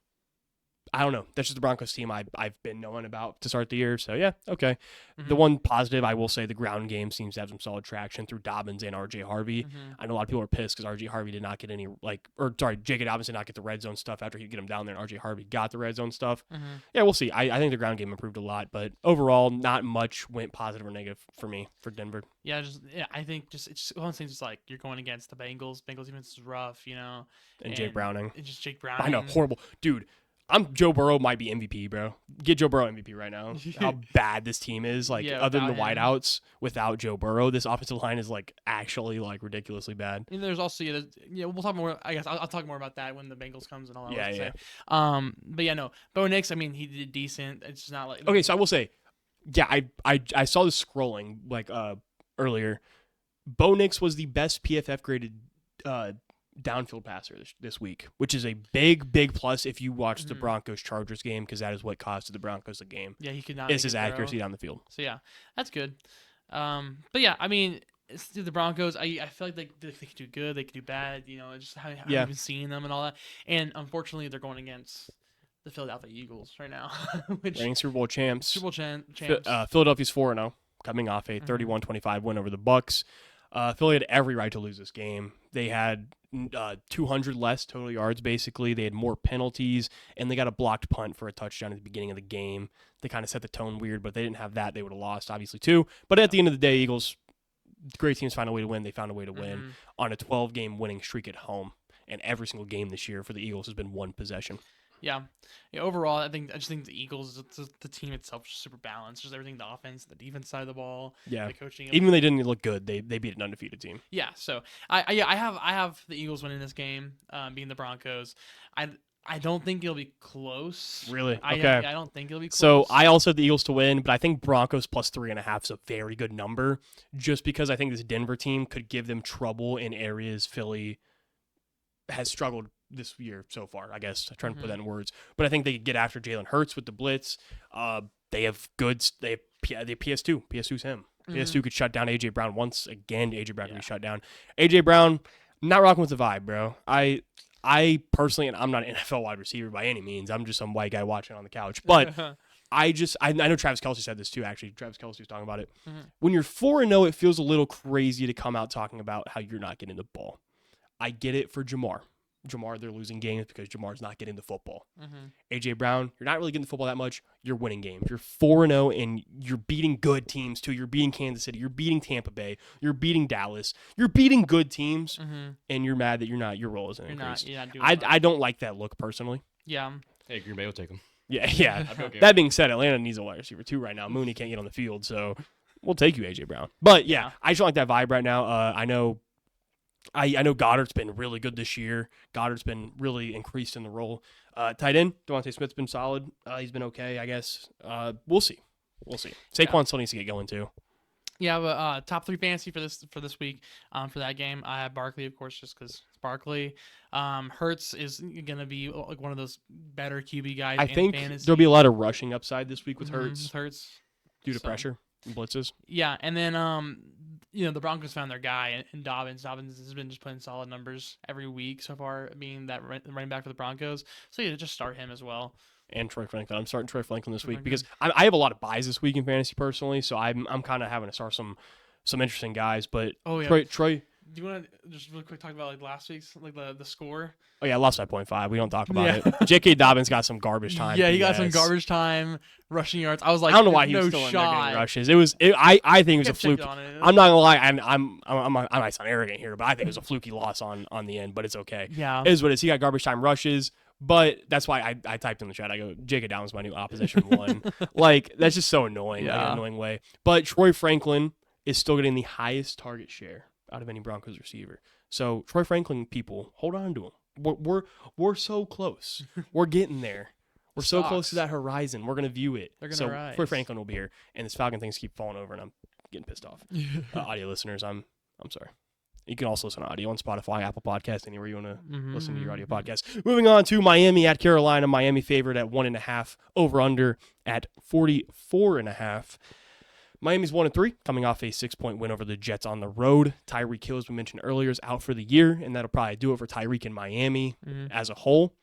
I don't know. That's just the Broncos team I've been knowing about to start the year. So, yeah, okay. The one positive, I will say, the ground game seems to have some solid traction through Dobbins and R.J. Harvey. I know a lot of people are pissed because R.J. Harvey did not get any, J.K. Dobbins did not get the red zone stuff after he'd get him down there, and R.J. Harvey got the red zone stuff. Yeah, we'll see. I think the ground game improved a lot, but overall, not much went positive or negative for me for Denver. I think it's one of those things. Just like you're going against the Bengals. Bengals defense is rough, And Jake Browning. And just Jake Browning. I know, horrible. Dude. Joe Burrow might be MVP, bro. Get Joe Burrow MVP right now. How bad this team is. Other than the wideouts, without Joe Burrow, this offensive line is actually ridiculously bad. And there's also we'll talk more. I guess I'll talk more about that when the Bengals comes and all that. Yeah. But Bo Nix, he did decent. It's just not like okay. So I will say, I saw this scrolling earlier. Bo Nix was the best PFF graded downfield passer this week, which is a big plus if you watch the Broncos-Chargers game, because that is what costed the Broncos the game. Yeah, he could not. It's his accuracy down the field. So yeah, that's good. It's the Broncos. I feel like they could do good, they could do bad. Just how I've been seeing them and all that. And unfortunately, they're going against the Philadelphia Eagles right now, which reigning Super Bowl champs. Philadelphia's 4-0, coming off a 31-25 win over the Bucs. Philly had every right to lose this game. They had 200 less total yards, basically. They had more penalties, and they got a blocked punt for a touchdown at the beginning of the game. They kind of set the tone weird, but they didn't have that. They would have lost, obviously, too. But at the end of the day, Eagles, great teams find a way to win. They found a way to win on a 12-game winning streak at home. And every single game this year for the Eagles has been one possession. Yeah. Overall, I just think the Eagles, the team itself, is super balanced. Just everything, the offense, the defense side of the ball, the coaching. Even when they didn't look good, they beat an undefeated team. Yeah. So I have the Eagles winning this game, beating the Broncos. I don't think it'll be close. Really? Okay. I don't think it'll be close. So I also have the Eagles to win, but I think Broncos plus 3.5 is a very good number, just because I think this Denver team could give them trouble in areas Philly has struggled this year so far, I guess. I'm trying to put that in words. But I think they could get after Jalen Hurts with the blitz. They have PS2. PS2's him. PS2 could shut down A.J. Brown once again. A.J. Brown can be shut down. A.J. Brown, not rocking with the vibe, bro. I personally, and I'm not an NFL wide receiver by any means. I'm just some white guy watching on the couch. But I know Travis Kelce said this too, actually. Travis Kelce was talking about it. When you're 4-0, it feels a little crazy to come out talking about how you're not getting the ball. I get it for Jamar. They're losing games because Jamar's not getting the football. A.J. Brown, you're not really getting the football that much. You're winning games. You're 4-0, and you're beating good teams, too. You're beating Kansas City. You're beating Tampa Bay. You're beating Dallas. You're beating good teams, and you're mad that your role isn't increased. I don't like that look, personally. Yeah. Hey, Green Bay will take him. Yeah. Okay. That being said, Atlanta needs a wide receiver, too, right now. Mooney can't get on the field, so we'll take you, A.J. Brown. But, yeah, I just don't like that vibe right now. I know Goddard's been really good this year. Goddard's been really increased in the role. Tight end, Devontae Smith's been solid. He's been okay, I guess. We'll see. Saquon still needs to get going too. Yeah, but top 3 fantasy for this week. For that game, I have Barkley, of course, just because it's Barkley. Hurts is gonna be like one of those better QB guys. I think fantasy. There'll be a lot of rushing upside this week with Hurts. Due to pressure and blitzes. Yeah, and then the Broncos found their guy in Dobbins. Dobbins has been just putting solid numbers every week so far, being that running back for the Broncos. So yeah, just start him as well. And Troy Franklin. I'm starting Troy Franklin this week because I have a lot of buys this week in fantasy personally, so I'm kind of having to start some interesting guys. But Troy. Do you want to just really quick talk about last week's the score? Oh yeah, I lost by 0.5. We don't talk about it. J.K. Dobbins got some garbage time. Yeah, he got some garbage time rushing yards. I was like, I don't know why he was still in there getting rushes. I think it was a fluke. I'm not gonna lie, and I might sound arrogant here, but I think it was a fluky loss on the end. But it's okay. Yeah, it is what it is. He got garbage time rushes. But that's why I typed in the chat. I go, J.K. Dobbins, my new opposition one. That's just so annoying. Yeah. An annoying way. But Troy Franklin is still getting the highest target share out of any Broncos receiver. So Troy Franklin, people, hold on to him. We're so close. We're getting there. We're so close Stocks. to that horizon. We're gonna view it. They're gonna so rise. Fred Franklin will be here, and this Falcon things keep falling over, and I'm getting pissed off. Audio listeners, I'm sorry. You can also listen to audio on Spotify, Apple Podcasts, anywhere you want to listen to your audio podcast. Moving on to Miami at Carolina. Miami favored at 1.5. Over under at 44.5. Miami's 1-3, coming off a 6-point win over the Jets on the road. Tyreek Hill, as we mentioned earlier, is out for the year, and that'll probably do it for Tyreek in Miami as a whole.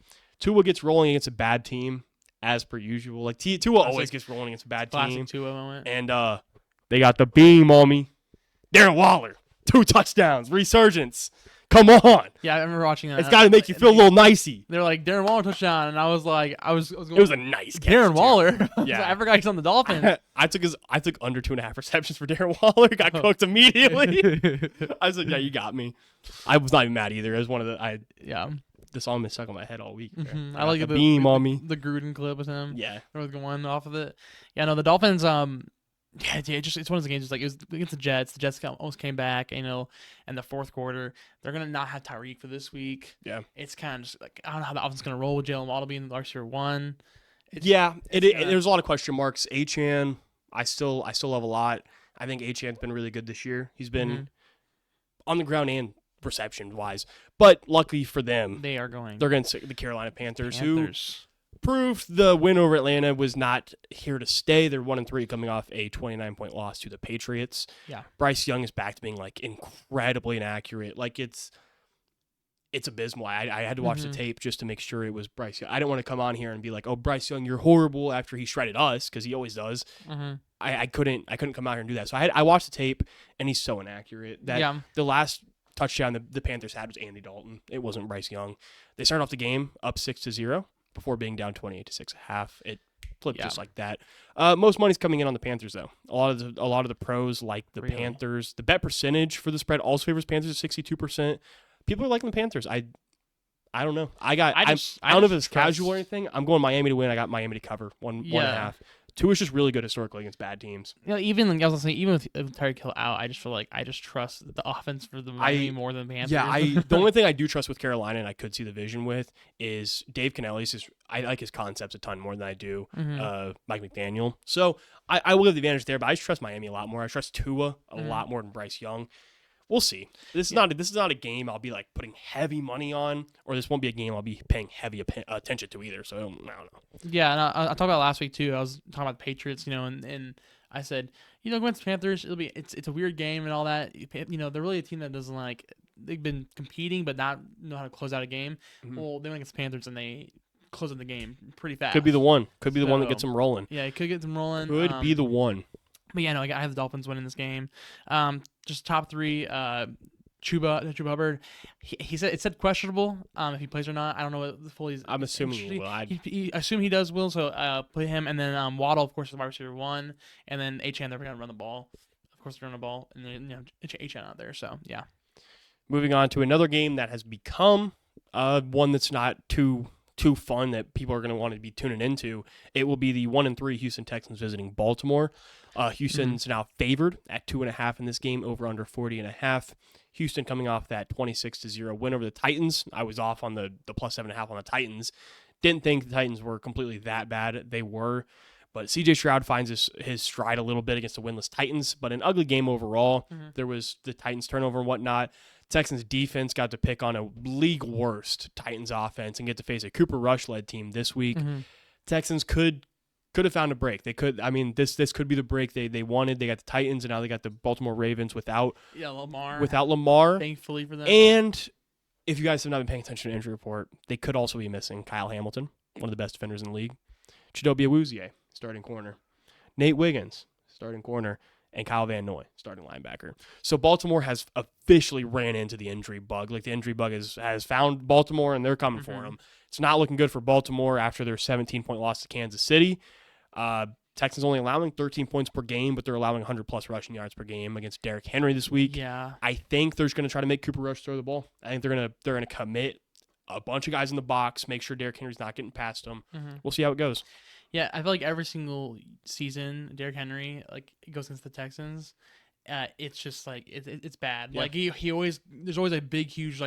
Tua gets rolling against a bad team, as per usual. Like Tua always gets rolling against a bad team. Classic Tua moment. And they got the beam on me. Darren Waller, 2 touchdowns, resurgence. Come on. Yeah, I remember watching that. It's got to make you feel a little nicey. They're like, Darren Waller touchdown, and I was like, I was going, It was a nice catch. Darren Waller. Yeah. I forgot he's on the Dolphins. I took under 2.5 receptions for Darren Waller. Got cooked immediately. I was like, yeah, you got me. I was not even mad either. It was one of the Yeah. the song been stuck in my head all week. I like the beam on me. The Gruden clip with him. Yeah. I was going off of it. Yeah, no, the Dolphins. Yeah, it's one of those games. It's like it was against the Jets. The Jets almost came back, in the fourth quarter. They're gonna not have Tyreek for this week. Yeah. It's kind of just like I don't know how the offense is gonna roll with Jalen Waddle being the RC1. There's a lot of question marks. Achane, I still love a lot. I think Achane's been really good this year. He's been on the ground and reception wise, but luckily for them, They are going. they're against the Carolina Panthers, who proved the win over Atlanta was not here to stay. They're 1-3, coming off a 29-point loss to the Patriots. Yeah. Bryce Young is back to being like incredibly inaccurate. Like it's abysmal. I had to watch the tape just to make sure it was Bryce Young. I didn't want to come on here and be like, "Oh, Bryce Young, you're horrible," after he shredded us, because he always does. I couldn't come out here and do that. So I watched the tape, and he's so inaccurate that the last touchdown the Panthers had was Andy Dalton. It wasn't Bryce Young. They started off the game up 6-0 before being down 28-6.5. It flipped just like that. Most money's coming in on the Panthers though. A lot of the pros like the Panthers. The bet percentage for the spread also favors Panthers at 62%. People are liking the Panthers. I don't know. I don't know if it's casual or anything. I'm going Miami to win. I got Miami to cover 1.5. 2 is just really good historically against bad teams. Even I was gonna say, even with Tyreek Hill out, I just feel like I just trust the offense for the Miami more than the Panthers. Yeah, the only thing I do trust with Carolina, and I could see the vision with, is Dave Canellis. I like his concepts a ton more than I do Mike McDaniel. So I will have the advantage there, but I just trust Miami a lot more. I trust Tua a lot more than Bryce Young. We'll see. This is not a game I'll be like putting heavy money on, or this won't be a game I'll be paying heavy attention to either. So I don't know. Yeah, and I talked about last week too. I was talking about the Patriots, and I said, against the Panthers, it's a weird game and all that. They're really a team that doesn't they've been competing but not know how to close out a game. Well, they went against the Panthers and they closed out the game pretty fast. Could be the one. Could be the one that gets them rolling. Yeah, it could get them rolling. Could be the one. But yeah, no, I have the Dolphins winning this game. Just top 3. Chuba Hubbard. He said questionable. If he plays or not, I don't know what the fully. I'm assuming he will. I assume he does. Will so play him, and then Waddle, of course, is wide receiver 1, and then Achane, they're gonna run the ball. Of course, they're running the ball, and then Achane out there. So yeah. Moving on to another game that has become one that's not too fun that people are going to want to be tuning into. It will be the 1-3 Houston Texans visiting Baltimore. Houston's now favored at 2.5 in this game, over under 40.5. Houston coming off that 26-0 win over the Titans. I was off on the plus 7.5 on the Titans. Didn't think the Titans were completely that bad. They were. But CJ Stroud finds his stride a little bit against the winless Titans. But an ugly game overall. There was the Titans turnover and whatnot. Texans defense got to pick on a league worst Titans offense and get to face a Cooper Rush led team this week. Texans could have found a break. They could. I mean, this could be the break they wanted. They got the Titans, and now they got the Baltimore Ravens without Lamar. Thankfully for them. And if you guys have not been paying attention to the injury report, they could also be missing Kyle Hamilton, one of the best defenders in the league, Chidobe Awuzie, starting corner, Nate Wiggins, starting corner, and Kyle Van Noy, starting linebacker. So Baltimore has officially ran into the injury bug. Like the injury bug has found Baltimore, and they're coming for them. It's not looking good for Baltimore after their 17-point loss to Kansas City. Texans only allowing 13 points per game, but they're allowing 100-plus rushing yards per game against Derrick Henry this week. Yeah. I think they're just going to try to make Cooper Rush throw the ball. I think they're going to commit a bunch of guys in the box, make sure Derrick Henry's not getting past them. We'll see how it goes. Yeah, I feel like every single season, Derrick Henry goes against the Texans. It's just it's bad. Yeah. Like he always there's always a big huge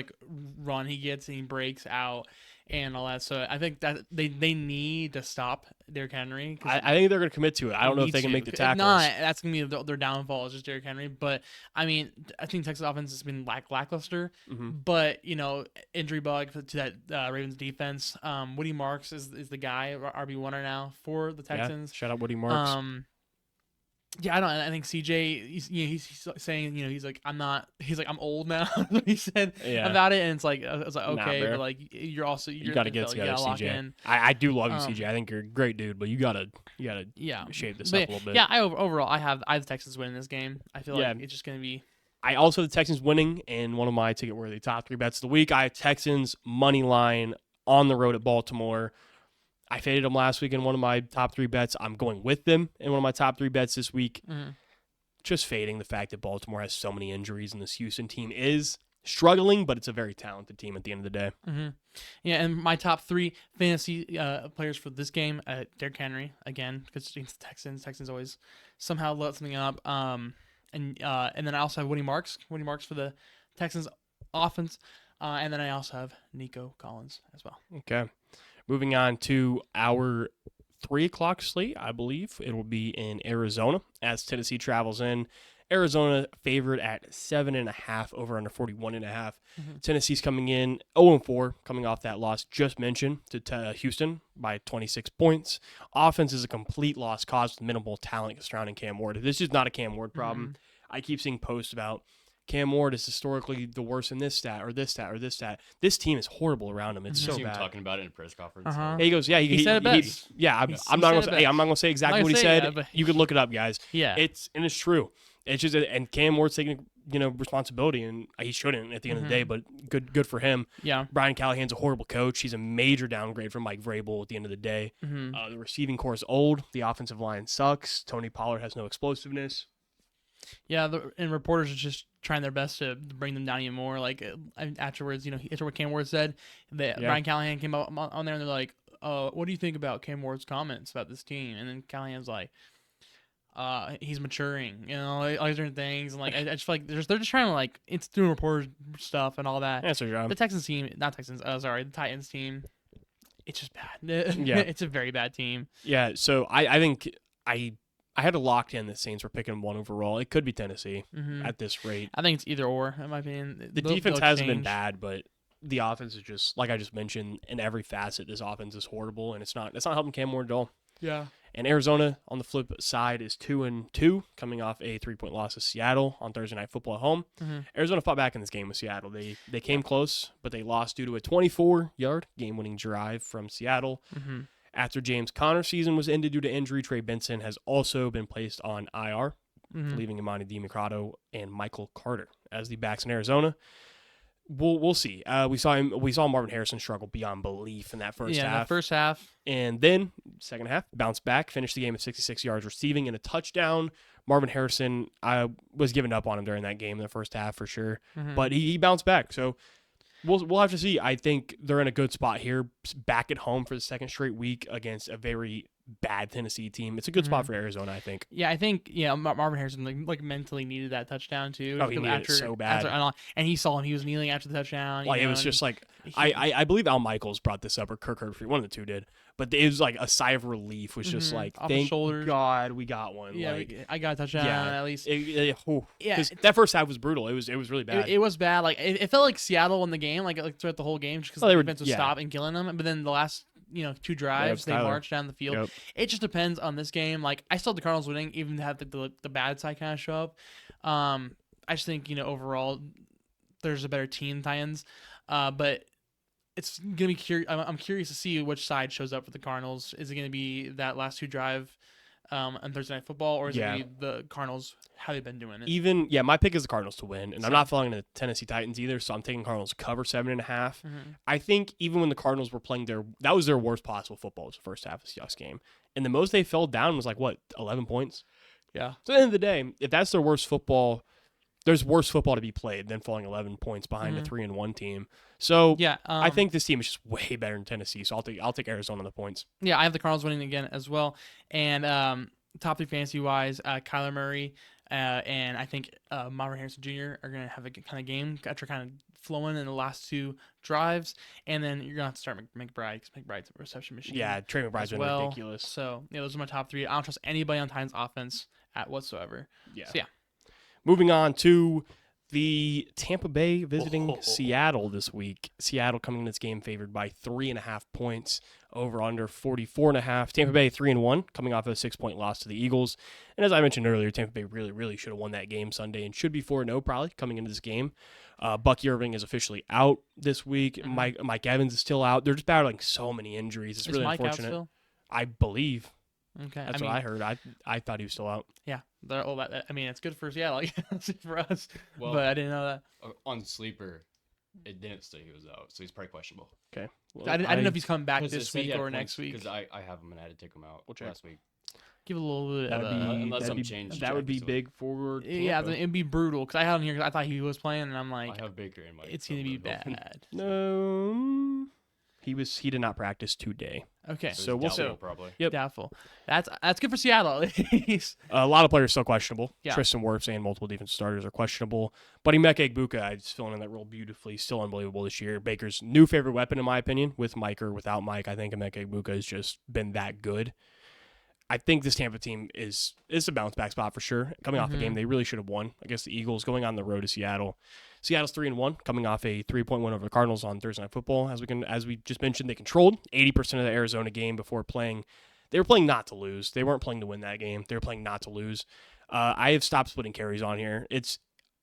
run he gets and he breaks out, and all that. So I think that they need to stop Derrick Henry. I think they're going to commit to it. I don't know if they can make the tackles. If not, that's going to be their downfall. Is just Derrick Henry. But I mean, I think Texas offense has been lackluster. Mm-hmm. But injury bug to that Ravens defense. Woody Marks is the guy RB1 now for the Texans. Yeah, shout out Woody Marks. Yeah, I think CJ. He's saying, he's like, I'm old now. He said about it, and it's like, I was like, okay, but like, you got to get together, CJ. I do love you, CJ. I think you're a great dude, but you gotta shape this up a little bit. Yeah, overall, I have the Texans winning this game. I feel like it's just gonna be. I also have the Texans winning, and one of my ticket-worthy top 3 bets of the week. I have Texans money line on the road at Baltimore. I faded them last week in one of my top 3 bets. I'm going with them in one of my top 3 bets this week. Mm-hmm. Just fading the fact that Baltimore has so many injuries, and this Houston team is struggling, but it's a very talented team at the end of the day. Mm-hmm. Yeah, and my top 3 fantasy players for this game, Derrick Henry, again, because against the Texans. Texans always somehow let something up. And then I also have Woody Marks for the Texans offense. And then I also have Nico Collins as well. Okay. Moving on to our 3 o'clock slate, I believe it will be in Arizona as Tennessee travels in. Arizona favored at 7.5 over under 41.5. Mm-hmm. Tennessee's coming in 0-4, coming off that loss just mentioned to Houston by 26 points. Offense is a complete lost cause with minimal talent surrounding Cam Ward. This is not a Cam Ward problem. Mm-hmm. I keep seeing posts about Cam Ward is historically the worst in this stat or this stat or this stat. This team is horrible around him. It's so bad. Talking about it in a press conference. Uh-huh. He goes, yeah, he said it best. I'm not going to say exactly what he said. You can look it up, guys. Yeah, it's true. It's just, and Cam Ward's taking responsibility, and he shouldn't at the end of the day. But good for him. Yeah, Brian Callahan's a horrible coach. He's a major downgrade from Mike Vrabel at the end of the day. The receiving core is old. The offensive line sucks. Tony Pollard has no explosiveness. Yeah, and reporters are just trying their best to bring them down even more. Like afterwards, after what Cam Ward said, Brian Callahan came up on there and they're like, "What do you think about Cam Ward's comments about this team?" And then Callahan's like, "He's maturing," all these different things. And like, I just feel like they're just trying to like it's doing reporter stuff and all that. That's their job. The Texans team, not Texans. The Titans team. It's just bad. Yeah, it's a very bad team. Yeah, so I think I had to lock in the Saints were picking 1 overall. It could be Tennessee at this rate. I think it's either or, in my opinion. The defense hasn't been bad, but the offense is just, like I just mentioned, in every facet, this offense is horrible, and it's not helping Cam Ward at all. Yeah. And Arizona, on the flip side, is 2-2, coming off a 3-point loss to Seattle on Thursday Night Football at home. Arizona fought back in this game with Seattle. They came close, but they lost due to a 24-yard game-winning drive from Seattle. After James Conner's season was ended due to injury, Trey Benson has also been placed on IR, leaving Imani DiMicrado and Michael Carter as the backs in Arizona. We'll see. We saw Marvin Harrison struggle beyond belief in that first half. Yeah, the first half. And then second half, bounced back, finished the game at 66 yards receiving and a touchdown. Marvin Harrison, I was giving up on him during that game in the first half for sure, but he bounced back. So we'll have to see. I think they're in a good spot here, back at home for the second straight week against a very bad Tennessee team. It's a good spot for Arizona, I think. Yeah, I think Marvin Harrison like mentally needed that touchdown too. Oh, he needed it so bad. And he saw him; he was kneeling after the touchdown. Like it was just like I believe Al Michaels brought this up or Kirk Herbstreit, one of the two did. But it was like a sigh of relief. Was just like, thank God we got one. Yeah, like, I got a touchdown at least. Because that first half was brutal. It was really bad. It was bad. Like it felt like Seattle won the game. Like throughout the whole game, just because the defense was stopping killing them. But then the last 2 drives, they marched down the field. Yep. It just depends on this game. Like I still have the Cardinals winning, even to have the bad side kind of show up. I just think overall there's a better team, Titans. But it's gonna be curious. I'm curious to see which side shows up for the Cardinals. Is it gonna be that last 2 drive on Thursday Night Football, or is it gonna be the Cardinals? How they've been doing it? My pick is the Cardinals to win, and I'm not falling into the Tennessee Titans either. So I'm taking Cardinals to cover 7.5. I think even when the Cardinals were playing that was their worst possible football was the first half of the Seahawks game, and the most they fell down was 11 points. Yeah. So at the end of the day, if that's their worst football, there's worse football to be played than falling 11 points behind a 3-1 team. So I think this team is just way better than Tennessee. So I'll take Arizona on the points. Yeah, I have the Cardinals winning again as well. And top 3 fantasy wise, Kyler Murray and I think Marvin Harrison Jr. are going to have a good kind of game after kind of flowing in the last 2 drives, and then you're going to have to start McBride because McBride's a reception machine. Yeah, Trey McBride's as been well. ridiculous. So yeah, those are my top 3. I don't trust anybody on Titans offense at whatsoever. Yeah. So yeah. Moving on to the Tampa Bay visiting Seattle this week. Seattle coming in this game favored by 3.5 points, over under 44.5. Tampa Bay 3-1, coming off a 6-point loss to the Eagles. And as I mentioned earlier, Tampa Bay really should have won that game Sunday and should be 4-0 probably coming into this game. Bucky Irving is officially out this week. Mm-hmm. Mike Evans is still out. They're just battling so many injuries. It's Is really Mike out unfortunate. still? I believe. Okay, That's what I heard. I thought he was still out. Yeah, it's good for Seattle, I guess, for us. Well, but I didn't know that. On Sleeper, it didn't say he was out, so he's probably questionable. Okay. Well, I didn't know if he's coming back 'Cause it this said he week had or points, next week. Because I have him and I had to take him out We'll check. last week. Give a little bit That'd of be, a... unless that'd I'm be, changed, that would be so- big for Yeah, Tampa. it'd be brutal because I had him here because I thought he was playing, and I'm like, I have Baker in my. it's gonna be bad. No, he did not practice today. Okay, So we'll see. Probably. Yep. doubtful. That's good for Seattle. At least. A lot of players still questionable. Yeah. Tristan Wirfs and multiple defensive starters are questionable. But Emeka Egbuka is filling in that role beautifully. Still unbelievable this year. Baker's new favorite weapon, in my opinion, with Mike or without Mike. I think Emeka Egbuka has just been that good. I think this Tampa team is a bounce back spot for sure. Coming off a game they really should have won against the Eagles, going on the road to Seattle. Seattle's 3-1, coming off a 3-point win over the Cardinals on Thursday Night Football. As we just mentioned, they controlled 80% of the Arizona game before playing. They were playing not to lose. They weren't playing to win that game. They were playing not to lose. I have stopped splitting carries on here.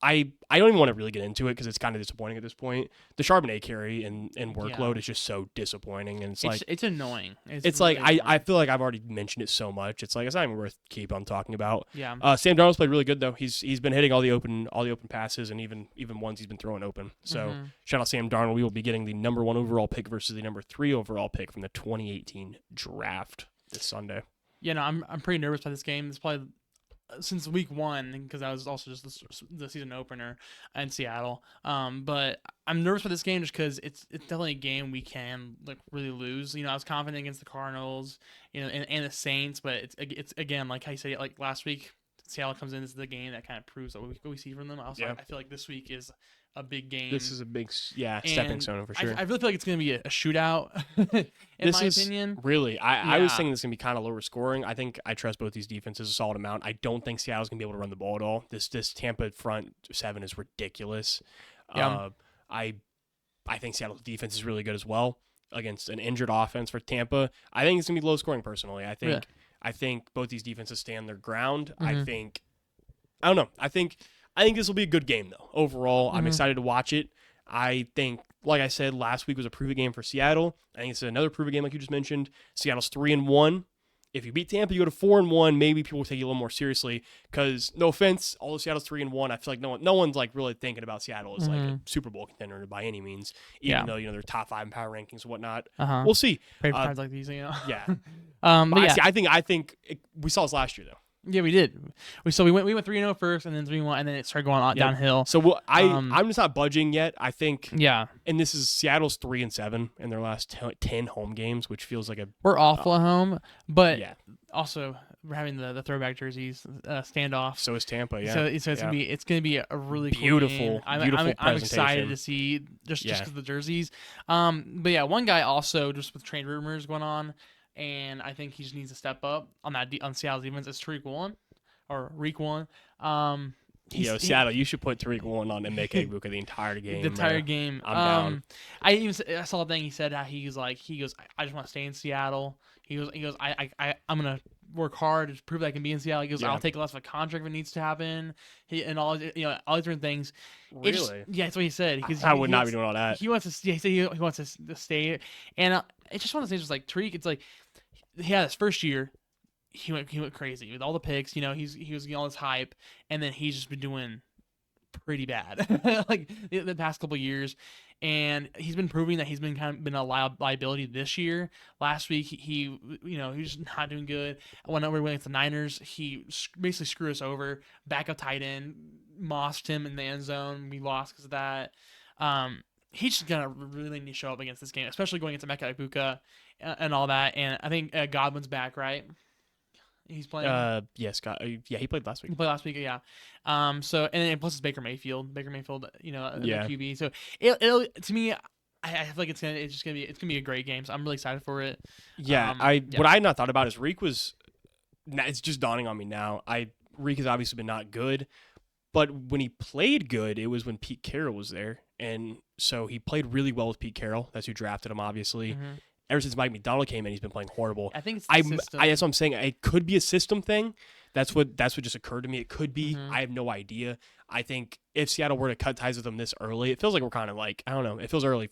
I don't even want to really get into it because it's kind of disappointing at this point. The Charbonnet carry and workload is just so disappointing, and it's annoying. It's really like I annoying. feel like I've already mentioned it so much. It's like it's not even worth keep on talking about. Yeah. Sam Darnold's played really good though. He's been hitting all the open passes and even ones he's been throwing open. So shout out Sam Darnold. We will be getting the number 1 overall pick versus the number 3 overall pick from the 2018 draft this Sunday. Yeah, no, I'm pretty nervous about this game. It's probably since week 1 because that was also just the season opener in Seattle. But I'm nervous for this game just because it's definitely a game we can like really lose. You know, I was confident against the Cardinals, you know, and the Saints, but it's again like how you said like last week. Seattle comes in. This is the game that kind of proves what we see from them. I feel like this week is a big game. This is a big stepping stone for sure. I really feel like it's going to be a shootout. in my opinion, really. I was thinking this is going to be kind of lower scoring. I think I trust both these defenses a solid amount. I don't think Seattle's going to be able to run the ball at all. This Tampa front 7 is ridiculous. Yeah. I think Seattle's defense is really good as well against an injured offense for Tampa. I think it's going to be low scoring personally. I think both these defenses stand their ground. I don't know. I think this will be a good game though. Overall, I'm excited to watch it. I think, like I said, last week was a prove-it game for Seattle. I think it's another prove-it game like you just mentioned. Seattle's 3-1. If you beat Tampa, you go to 4-1. Maybe people will take you a little more seriously. Because no offense, although Seattle's 3-1, I feel like no one's like really thinking about Seattle as like a Super Bowl contender by any means. Even though they're top 5 in power rankings and whatnot. We'll see. pray for times like these, you know. Yeah. But yeah. I think we saw this last year though. Yeah, we did. We went 3-0 first, and then 3-1, and then it started going on downhill. So I'm just not budging yet. I think, yeah, and this is Seattle's 3-7 in their last 10 home games, which feels like we're awful at home, but yeah. Also we're having the throwback jerseys standoff. So is Tampa, yeah. So it's gonna be a really beautiful, cool game. beautiful I'm excited presentation. to see just because of the jerseys. But yeah, one guy also just with trade rumors going on. And I think he just needs to step up on on Seattle's defense. It's Tariq Woolen or Reek Woolen. Seattle, you should put Tariq Woolen on and make Egbuka the entire game. The entire game. I'm down. I saw a thing he said how he goes, I just want to stay in Seattle. He goes, I'm gonna work hard to prove that I can be in Seattle. He goes, I'll take less of a contract if it needs to happen. And all these different things. Really? That's what he said. I would not be doing all that. He wants to. He said he wants to stay. And it's just one of those things. Just like Tariq, it's like his first year, he went crazy with all the picks. You know, he was getting all this hype, and then he's just been doing pretty bad like the past couple years. And he's been proving that he's been a liability this year. Last week, he was not doing good. When we went against the Niners, he basically screwed us over. Backup tight end, mossed him in the end zone. We lost because of that. He's just gonna really need to show up against this game, especially going into Emeka Egbuka and all that. And I think Godwin's back, right? He's playing. Yeah, Scott. Yeah, he played last week. He played last week, yeah. So and then plus it's Baker Mayfield. Baker Mayfield, the Yeah. QB. So it'll to me, I feel like it's gonna be a great game. So I'm really excited for it. Yeah, what I had not thought about is Reek was. It's just dawning on me now. Reek has obviously been not good, but when he played good, it was when Pete Carroll was there, and so he played really well with Pete Carroll. That's who drafted him, obviously. Mhm. Ever since Mike McDonald came in, he's been playing horrible. I think it's the system. That's what I'm saying. It could be a system thing. That's what just occurred to me. It could be. Mhm. I have no idea. I think if Seattle were to cut ties with them this early, it feels like we're kind of like, I don't know. It feels early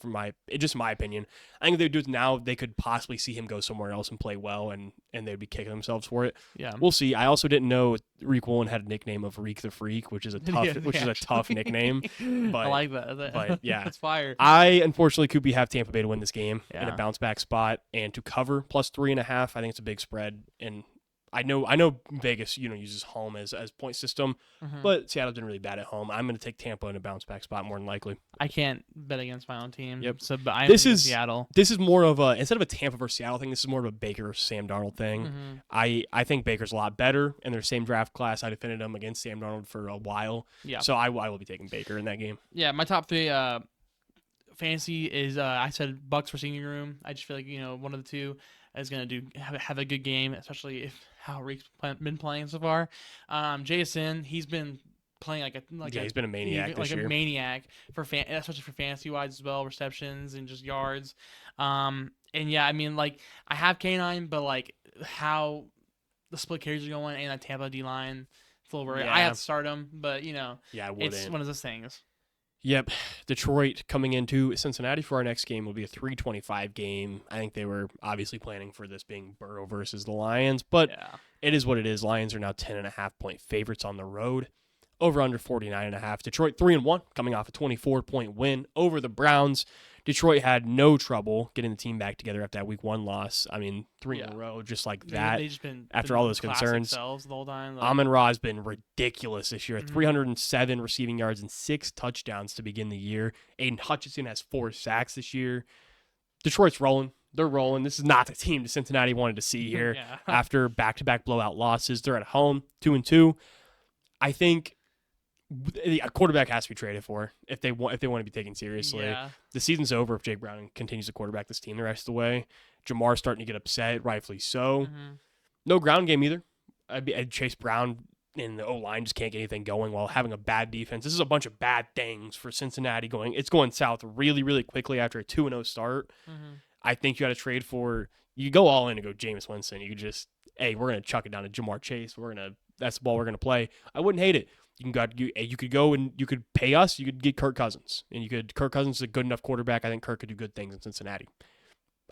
just my opinion. I think if they do it now, they could possibly see him go somewhere else and play well, and they'd be kicking themselves for it. Yeah. We'll see. I also didn't know Reek Woolen had a nickname of Reek the Freak, which is a tough, tough nickname. But, I like that. but yeah, it's fire. I unfortunately, Koopy, have Tampa Bay to win this game in Yeah. a bounce back spot and to cover plus 3.5. I think it's a big spread, and I know Vegas uses home as point system, Mhm. but Seattle's been really bad at home. I'm going to take Tampa in a bounce back spot more than likely. I can't bet against my own team. Yep. So, but I'm This in is- Seattle. This is more of a instead of a Tampa versus Seattle thing. This is more of a Baker versus Sam Darnold thing. Mhm. I think Baker's a lot better in their same draft class. I defended him against Sam Darnold for a while, Yeah. so I will be taking Baker in that game. Yeah. My top three fantasy is I said Bucks for Senior Room. I just feel like one of the two is gonna have a good game, especially if how Reek's been playing so far. Jason, he's been playing He's been a maniac this year. a maniac especially for fantasy wise as well, receptions and just yards. And yeah, I mean I have K9, but how the split carries are going and that Tampa D line, it's a little worried. I Yeah. have to start him, but Yeah, I it's wouldn't. one of those things. Yep. Detroit coming into Cincinnati for our next game will be a 3:25 game. I think they were obviously planning for this being Burrow versus the Lions, but Yeah. it is what it is. Lions are now 10.5-point favorites on the road. Over under 49.5. Detroit 3-1, coming off a 24-point win over the Browns. Detroit had no trouble getting the team back together after that week 1 loss. I mean, 3 in a row, just like that. They just been after all those classic concerns. selves the whole time. Amon-Ra has been ridiculous this year. Mhm. 307 receiving yards and 6 touchdowns to begin the year. Aiden Hutchinson has 4 sacks this year. Detroit's rolling. They're rolling. This is not the team that Cincinnati wanted to see here Yeah. after back-to-back blowout losses. They're at home, 2-2. I think a quarterback has to be traded for if they want to be taken seriously. Yeah. The season's over if Jake Browning continues to quarterback this team the rest of the way. Jamar's starting to get upset, rightfully so. Mhm. No ground game either. Chase Brown and the O-line just can't get anything going while having a bad defense. This is a bunch of bad things for Cincinnati It's going south really, really quickly after a 2-0 start. Mhm. I think you got to trade you go all in and go Jameis Winston. You could just, hey, we're going to chuck it down to Jamar Chase. That's the ball we're going to play. I wouldn't hate it. You could go and you could pay us. You could get Kirk Cousins, and Kirk Cousins is a good enough quarterback. I think Kirk could do good things in Cincinnati.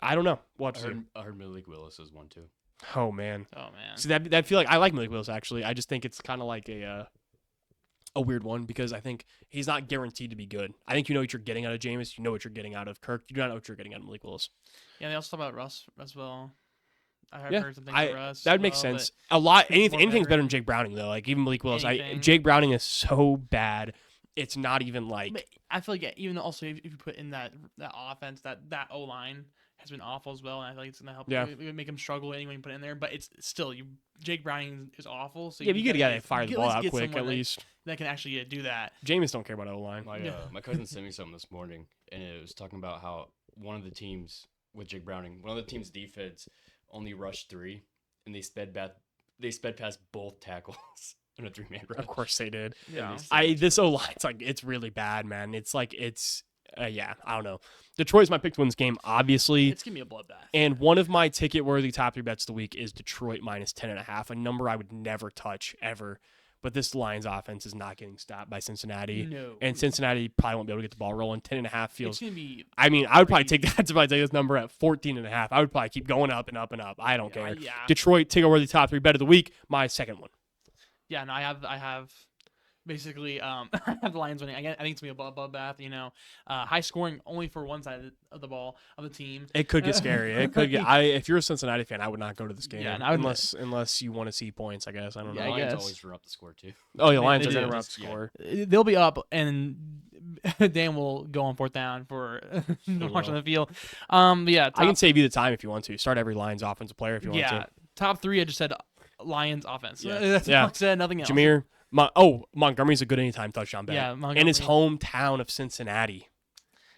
I don't know. We'll have to see. I heard Malik Willis is one too. Oh man. Oh man. See that feel like I like Malik Willis actually. I just think it's kind of like a weird one because I think he's not guaranteed to be good. I think you know what you're getting out of Jameis. You know what you're getting out of Kirk. You do not know what you're getting out of Malik Willis. Yeah, they also talk about Russ as well. I have Yeah, heard some things about Russ. that would make sense. A lot. he's more Anything's better veteran. than Jake Browning though. Like even Malik Willis. Anything. Jake Browning is so bad. It's not even like. But I feel like even also if you put in that offense, that O line has been awful as well, and I feel like it's gonna help. Yeah. It would make him struggle anyway you put in there. But it's still Jake Browning is awful. So Yeah, but you gotta get fire the ball out quick at least. that can actually do that. Jameis don't care about O line. My cousin sent me something this morning, and it was talking about how one of the teams with Jake Browning, one of the team's defense only rushed 3, and they sped past both tackles in a 3-man rush. Of course they did. Yeah. This O line, it's really bad, man. Yeah, I don't know. Detroit's my pick to win this game, obviously. It's gonna be a bloodbath. And one of my ticket-worthy top 3 bets of the week is Detroit minus 10.5, a number I would never touch ever. But this Lions offense is not getting stopped by Cincinnati. No. And Cincinnati probably won't be able to get the ball rolling. 10.5 feels. It's gonna be. I mean, I would probably take that to take this number at 14.5. I would probably keep going up and up and up. I don't care. Yeah. Detroit, ticket-worthy top 3 bet of the week, my second one. Yeah, no, I have basically I have the Lions winning. I think it's gonna be a bloodbath. High scoring only for one side of the ball of the team. It could get scary. It could get. If you're a Cincinnati fan, I would not go to this game. Yeah, and I would- unless you want to see points. I guess I don't Yeah, know. I Lions guess. always run up the score too. Oh, the Lions they are going do. to run up Yeah. score. They'll be up, and Dan will go on 4th down for march on the field. But yeah, I can save you the time if you want to. Start every Lions offensive player if you want to. top 3. I just said Lions offense. Yeah. That's Yeah. all I said. Nothing else. Jameer. Montgomery's a good anytime touchdown bet. Yeah, In his Montgomery. hometown of Cincinnati.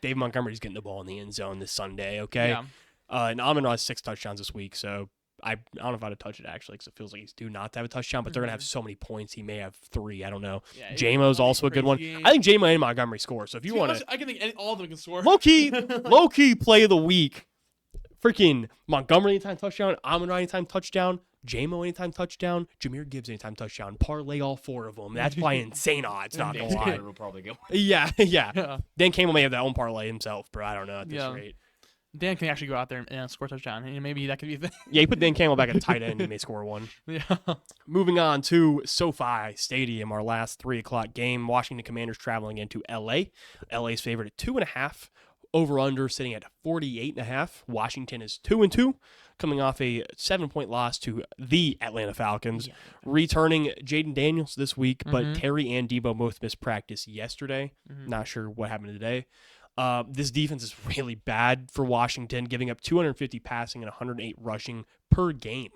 Dave Montgomery's getting the ball in the end zone this Sunday, okay? Yeah. And Amon-Ra has 6 touchdowns this week, so I don't know if I'd have touched it, actually, because it feels like he's due not to have a touchdown, but they're going to have so many points. He may have 3. I don't know. Yeah, J-Mo's also a good one. crazy game. I think J-Mo and Montgomery score, so if you To be want honest, I can think all of them can score. low-key play of the week, freaking Montgomery anytime touchdown, Amon-Ra anytime touchdown, J-Mo anytime touchdown, Jameer Gibbs anytime touchdown. Parlay all 4 of them. That's probably insane odds, not going to lie. will probably go. Yeah. Yeah. Dan Campbell may have that own parlay himself, bro. I don't know at this Yeah. rate. Dan can actually go out there and score a touchdown, and maybe that could be a thing. Yeah, you put Dan Campbell back at tight end, he may score one. Yeah. Moving on to SoFi Stadium, our last 3 o'clock game. Washington Commanders traveling into LA. LA's favored at 2.5. Over/under sitting at 48.5. Washington is 2-2, coming off a 7-point loss to the Atlanta Falcons. Yeah. Returning Jaden Daniels this week, but Mhm. Terry and Debo both missed practice yesterday. Mhm. Not sure what happened today. This defense is really bad for Washington, giving up 250 passing and 108 rushing per game.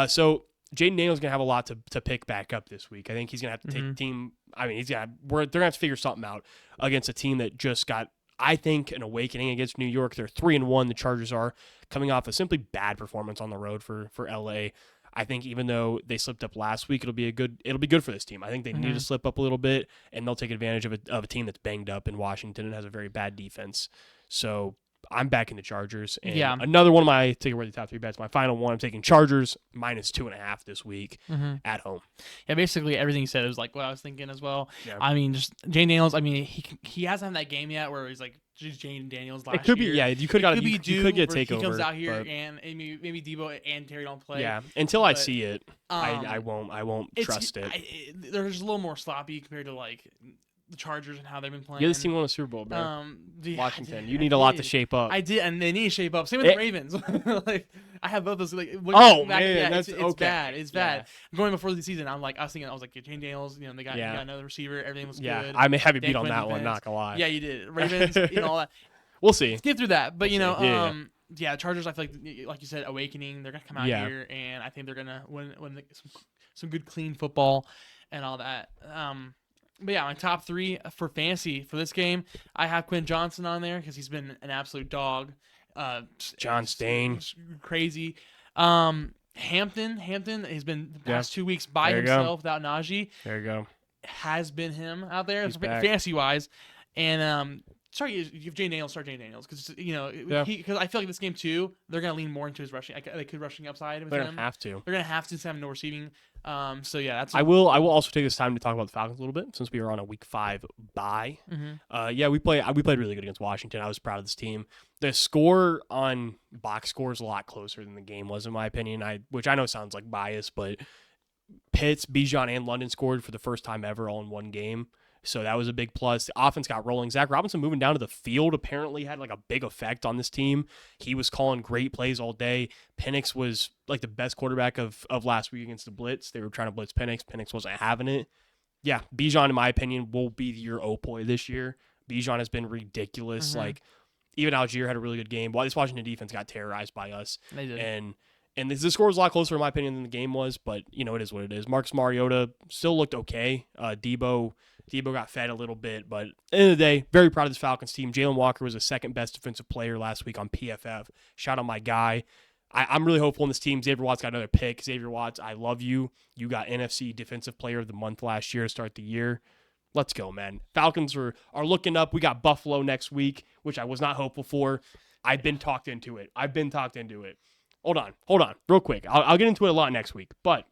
So Jaden Daniels is going to have a lot to pick back up this week. I think he's going to have to take the team. I mean, they're going to have to figure something out against a team that just got, I think, an awakening against New York. They're 3-1. The Chargers are coming off a simply bad performance on the road for LA. I think even though they slipped up last week, it'll be good for this team. I think they need to slip up a little bit, and they'll take advantage of a team that's banged up in Washington and has a very bad defense. So I'm backing the Chargers. And Yeah. another one of my take-away top 3 bets. My final one, I'm taking Chargers minus 2.5 this week at home. Yeah, basically everything you said was like what I was thinking as well. Yeah. I mean, just Jane Daniels. I mean, he hasn't had that game yet where he's like just Jane Daniels last year. It could be, yeah. You could It could be you due could get a where takeover. He comes out here but, and maybe Debo and Terry don't play. yeah. Until I but, see it, I won't trust it. They're just a little more sloppy compared to like the Chargers and how they've been playing. You're this team won a Super Bowl, bro. Yeah, Washington. I You did. need a lot to shape up. I did, and they need to shape up. Same with the Ravens. Like I have both those. Like Oh, back, man, yeah, that's it's okay. bad. It's Yeah. bad. Going before the season, I was like, Jane Daniels. You know, they got another receiver. Everything was Yeah, good. I may have you Dan beat on Quinn that one, defense. not gonna lie. Yeah, you did. Ravens, all that. We'll see. Let's get through that. But We'll see. yeah, Chargers. I feel like you said, awakening. They're gonna come out Yeah. here, and I think they're gonna win some good clean football and all that. But yeah, my top 3 for fantasy for this game, I have Quinn Johnson on there because he's been an absolute dog. John Stain. Crazy. Hampton has been the past 2 weeks by There you go. himself without Najee. There you go. Has been him out there He's back. fantasy wise, and if Jane Daniels, start Jane Daniels because because I feel like this game too they're gonna lean more into his rushing. They could rushing upside with They're him. gonna have to. They're gonna have to have no receiving. So yeah, that's I will also take this time to talk about the Falcons a little bit since we were on a week 5 bye. Mhm. We played really good against Washington. I was proud of this team. The score on box score is a lot closer than the game was, in my opinion. Which I know sounds like bias, but Pitts, Bijan, and London scored for the first time ever all in one game. So that was a big plus. The offense got rolling. Zach Robinson moving down to the field apparently had like a big effect on this team. He was calling great plays all day. Penix was like the best quarterback of last week against the blitz. They were trying to blitz Penix. Penix wasn't having it. Yeah, Bijan, in my opinion, will be your Opoy this year. Bijan has been ridiculous. Like, even Algier had a really good game. Well, this Washington defense got terrorized by us. They did. And the score was a lot closer, in my opinion, than the game was. But, it is what it is. Marcus Mariota still looked okay. Debo got fed a little bit. But at the end of the day, very proud of this Falcons team. Jalen Walker was the second best defensive player last week on PFF. Shout out my guy. I'm really hopeful in this team. Xavier Watts got another pick. Xavier Watts, I love you. You got NFC Defensive Player of the Month last year to start the year. Let's go, man. Falcons are looking up. We got Buffalo next week, which I was not hopeful for. I've been talked into it. Hold on, real quick. I'll get into it a lot next week, but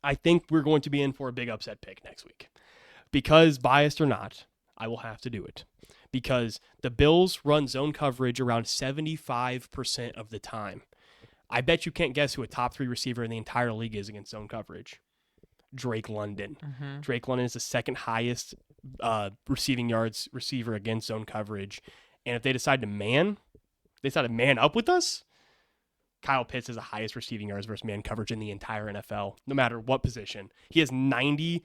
I think we're going to be in for a big upset pick next week. Because, biased or not, I will have to do it. Because the Bills run zone coverage around 75% of the time. I bet you can't guess who a top 3 receiver in the entire league is against zone coverage. Drake London. Drake London is the second highest receiving yards receiver against zone coverage. And if they decide to man up with us, Kyle Pitts is the highest receiving yards versus man coverage in the entire NFL, no matter what position. He has 90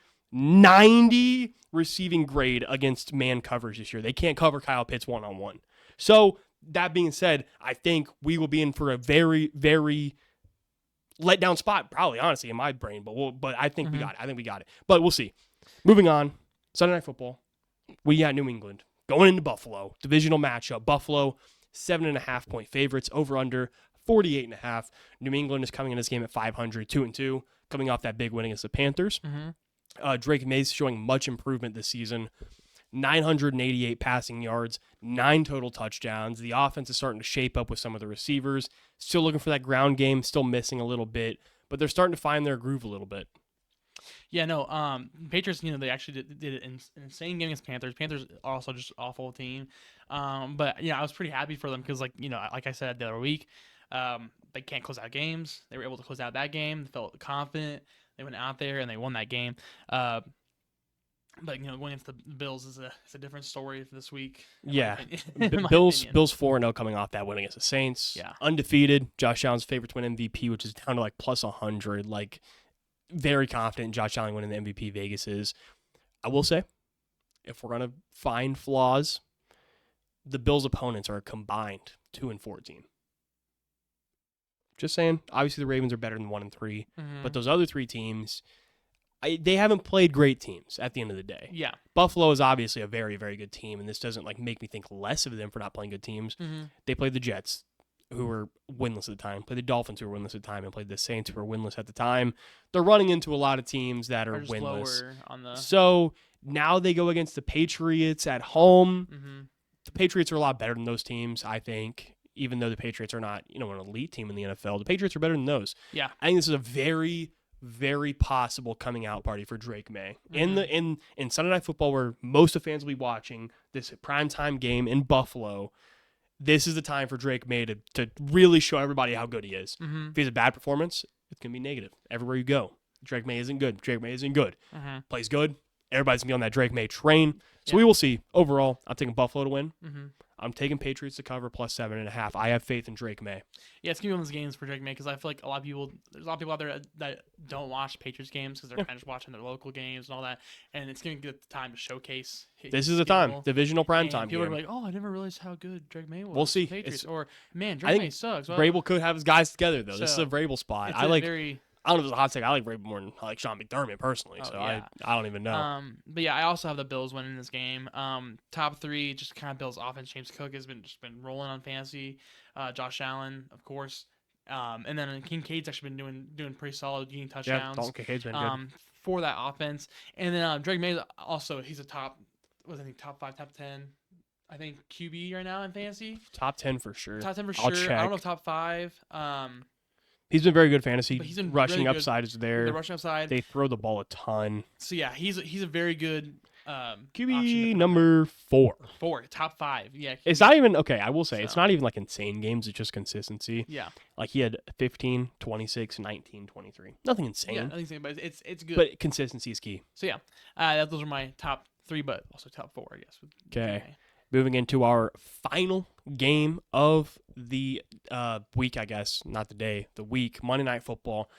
receiving grade against man coverage this year. They can't cover Kyle Pitts one-on-one. So, that being said, I think we will be in for a very, very letdown spot, probably, honestly, in my brain. But I think we got it. I think we got it. But we'll see. Moving on, Sunday Night Football. We got New England going into Buffalo. Divisional matchup. Buffalo, 7.5-point favorites. Over under 48.5. New England is coming in this game at 500, 2-2, coming off that big win against the Panthers. Drake May's showing much improvement this season. 988 passing yards, 9 total touchdowns. The offense is starting to shape up with some of the receivers. Still looking for that ground game, still missing a little bit, but they're starting to find their groove a little bit. Yeah, no. Patriots, they actually did an insane game against Panthers. Panthers are also just awful team. But I was pretty happy for them because, like I said the other week, they can't close out games. They were able to close out that game. They felt confident. They went out there and they won that game. But going into the Bills is a different story for this week. Yeah, Bills 4-0 coming off that win against the Saints. Yeah, undefeated. Josh Allen's favorite to win MVP, which is down to like plus 100. Like, very confident in Josh Allen winning the MVP. Vegas is. I will say, if we're gonna find flaws, the Bills' opponents are a combined 2-14. Just saying. Obviously, the Ravens are better than 1-3, but those other 3 teams. They haven't played great teams at the end of the day. Yeah. Buffalo is obviously a very, very good team, and this doesn't make me think less of them for not playing good teams. They played the Jets, who were winless at the time, played the Dolphins, who were winless at the time, and played the Saints, who were winless at the time. They're running into a lot of teams that are winless. So now they go against the Patriots at home. The Patriots are a lot better than those teams, I think, even though the Patriots are not an elite team in the NFL. The Patriots are better than those. Yeah. I think this is a very, very possible coming out party for Drake May in Sunday Night Football, where most of fans will be watching this primetime game in Buffalo. This is the time for Drake May to really show everybody how good he is. If he has a bad performance, it's gonna be negative everywhere you go. Drake May isn't good. Drake May isn't good. Plays good. Everybody's gonna be on that Drake May train. So we will see. Overall, I'm taking Buffalo to win. I'm taking Patriots to cover plus 7.5. I have faith in Drake May. Yeah, it's gonna be one of those games for Drake May because I feel like there's a lot of people out there that don't watch Patriots games because they're kind of just watching their local games and all that, and it's gonna get the time to showcase. This is the time, divisional primetime. People are like, "Oh, I never realized how good Drake May was." We'll see. Patriots, or man, Drake May sucks. Well, Vrabel could have his guys together though. This is a Vrabel spot. I don't know if it's a hot take. I like Vrabel more than I like Sean McDermott personally. I don't even know. But yeah, I also have the Bills winning this game. Top 3, just kind of Bills offense. James Cook has been rolling on fantasy. Josh Allen, of course. And then Kincaid's actually been doing pretty solid, getting touchdowns. Yeah, Dalton Kincaid's been good for that offense. And then Drake May also, he's a top 5, top 10. I think QB right now in fantasy. Top 10 for sure. Top 10 for I'll sure. check. I don't know if top 5. He's been very good fantasy. But he's been rushing really upside is there. The rushing upside. They throw the ball a ton. So yeah, he's a very good QB number 4. Top 5. Yeah. It's not even okay. I will say it's not even like insane games. It's just consistency. Yeah. Like he had 15, 26, 19, 23. Nothing insane. Yeah, nothing insane, but it's good. But consistency is key. So yeah, those are my top 3, but also top 4, I guess. Okay. Moving into our final game of the week, I guess, not the day, the week, Monday Night Football.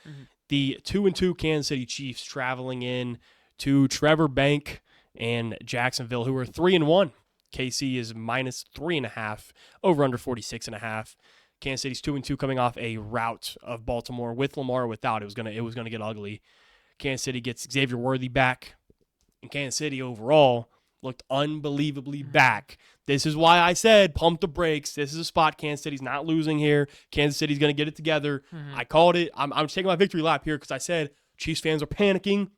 The 2-2 Kansas City Chiefs traveling in to Trevor Bank and Jacksonville, who are 3-1. KC is minus 3.5, over under 46.5. Kansas City's 2-2 coming off a rout of Baltimore with Lamar or without. It was gonna get ugly. Kansas City gets Xavier Worthy back, and Kansas City overall looked unbelievably back. This is why I said pump the brakes. This is a spot Kansas City's not losing here. Kansas City's going to get it together. I called it. I'm taking my victory lap here because I said Chiefs fans are panicking.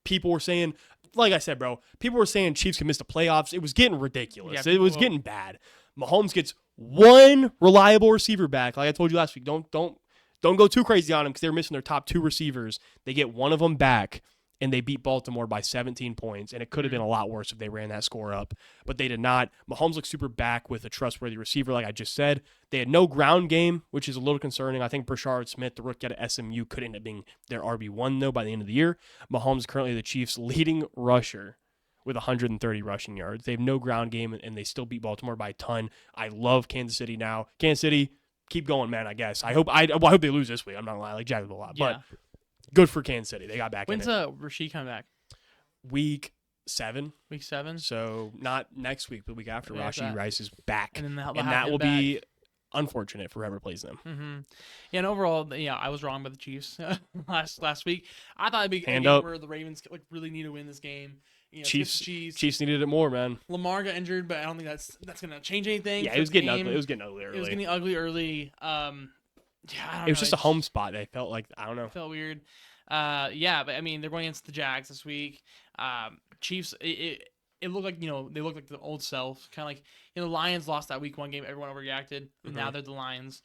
People were saying, like I said, bro, people were saying Chiefs could miss the playoffs. It was getting ridiculous. It was getting bad. Mahomes gets one reliable receiver back. Like I told you last week, don't go too crazy on them because they're missing their top 2 receivers. They get one of them back. And they beat Baltimore by 17 points. And it could have been a lot worse if they ran that score up. But they did not. Mahomes looked super back with a trustworthy receiver, like I just said. They had no ground game, which is a little concerning. I think Brashard Smith, the rookie out of SMU, could end up being their RB1, though, by the end of the year. Mahomes is currently the Chiefs' leading rusher with 130 rushing yards. They have no ground game, and they still beat Baltimore by a ton. I love Kansas City now. Kansas City, keep going, man, I guess. I hope they lose this week. I'm not going to lie. I like Jacksonville a lot. Yeah. But good for Kansas City. They got back in it. When's Rashid coming back? Week 7. Week 7. So not next week, but the week after. Yeah, Rashid Rice is back. And then that will be unfortunate for whoever plays them. Mm-hmm. Yeah, and overall, I was wrong about the Chiefs last week. I thought it'd be a Hand game up. where the Ravens really need to win this game. Chiefs Chiefs. Chiefs needed it more, man. Lamar got injured, but I don't think that's gonna change anything. Yeah, for it was the getting game. ugly. It was getting ugly early. It was getting ugly early. Yeah, I don't It was know. just a home spot. They felt like, I don't know. It felt weird. Yeah, but I mean, they're going against the Jags this week. Chiefs. It looked like they looked like the old self, kind of like the Lions lost that week 1 game. Everyone overreacted. And now they're the Lions.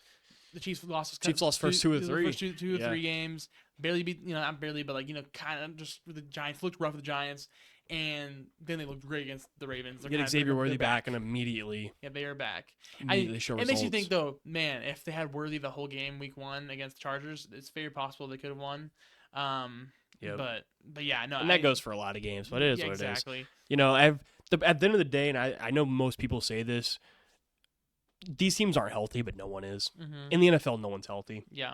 The Chiefs lost. First 2 or 3. First two or three games. Barely beat. Not barely, but kind of just with the Giants. Looked rough with the Giants, and then they looked great against the Ravens. Get Xavier Worthy back and immediately. Yeah, they are back. Show it results. makes you think though, man. If they had Worthy the whole game week 1 against the Chargers, it's very possible they could have won. Yep. But yeah, no. And that goes for a lot of games, but it is what exactly. it is. At the end of the day, and I know most people say this, these teams aren't healthy, but no one is. Mm-hmm. In the NFL, no one's healthy. Yeah.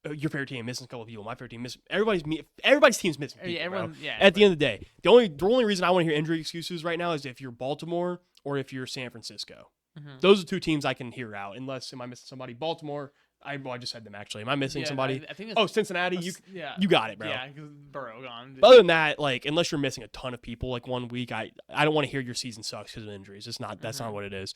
Your favorite team missing a couple of people. My favorite team missing. Everybody's team's missing people, Yeah, everyone. bro. Yeah. At the end of the day, the only reason I want to hear injury excuses right now is if you're Baltimore or if you're San Francisco. Mm-hmm. Those are 2 teams I can hear out. Unless am I missing somebody? Baltimore. I just said them actually. Am I missing somebody? I think it's, Cincinnati. You got it, bro. Yeah, because Burrow gone. But other than that, unless you're missing a ton of people, 1 week, I don't want to hear your season sucks because of injuries. It's not. That's not what it is.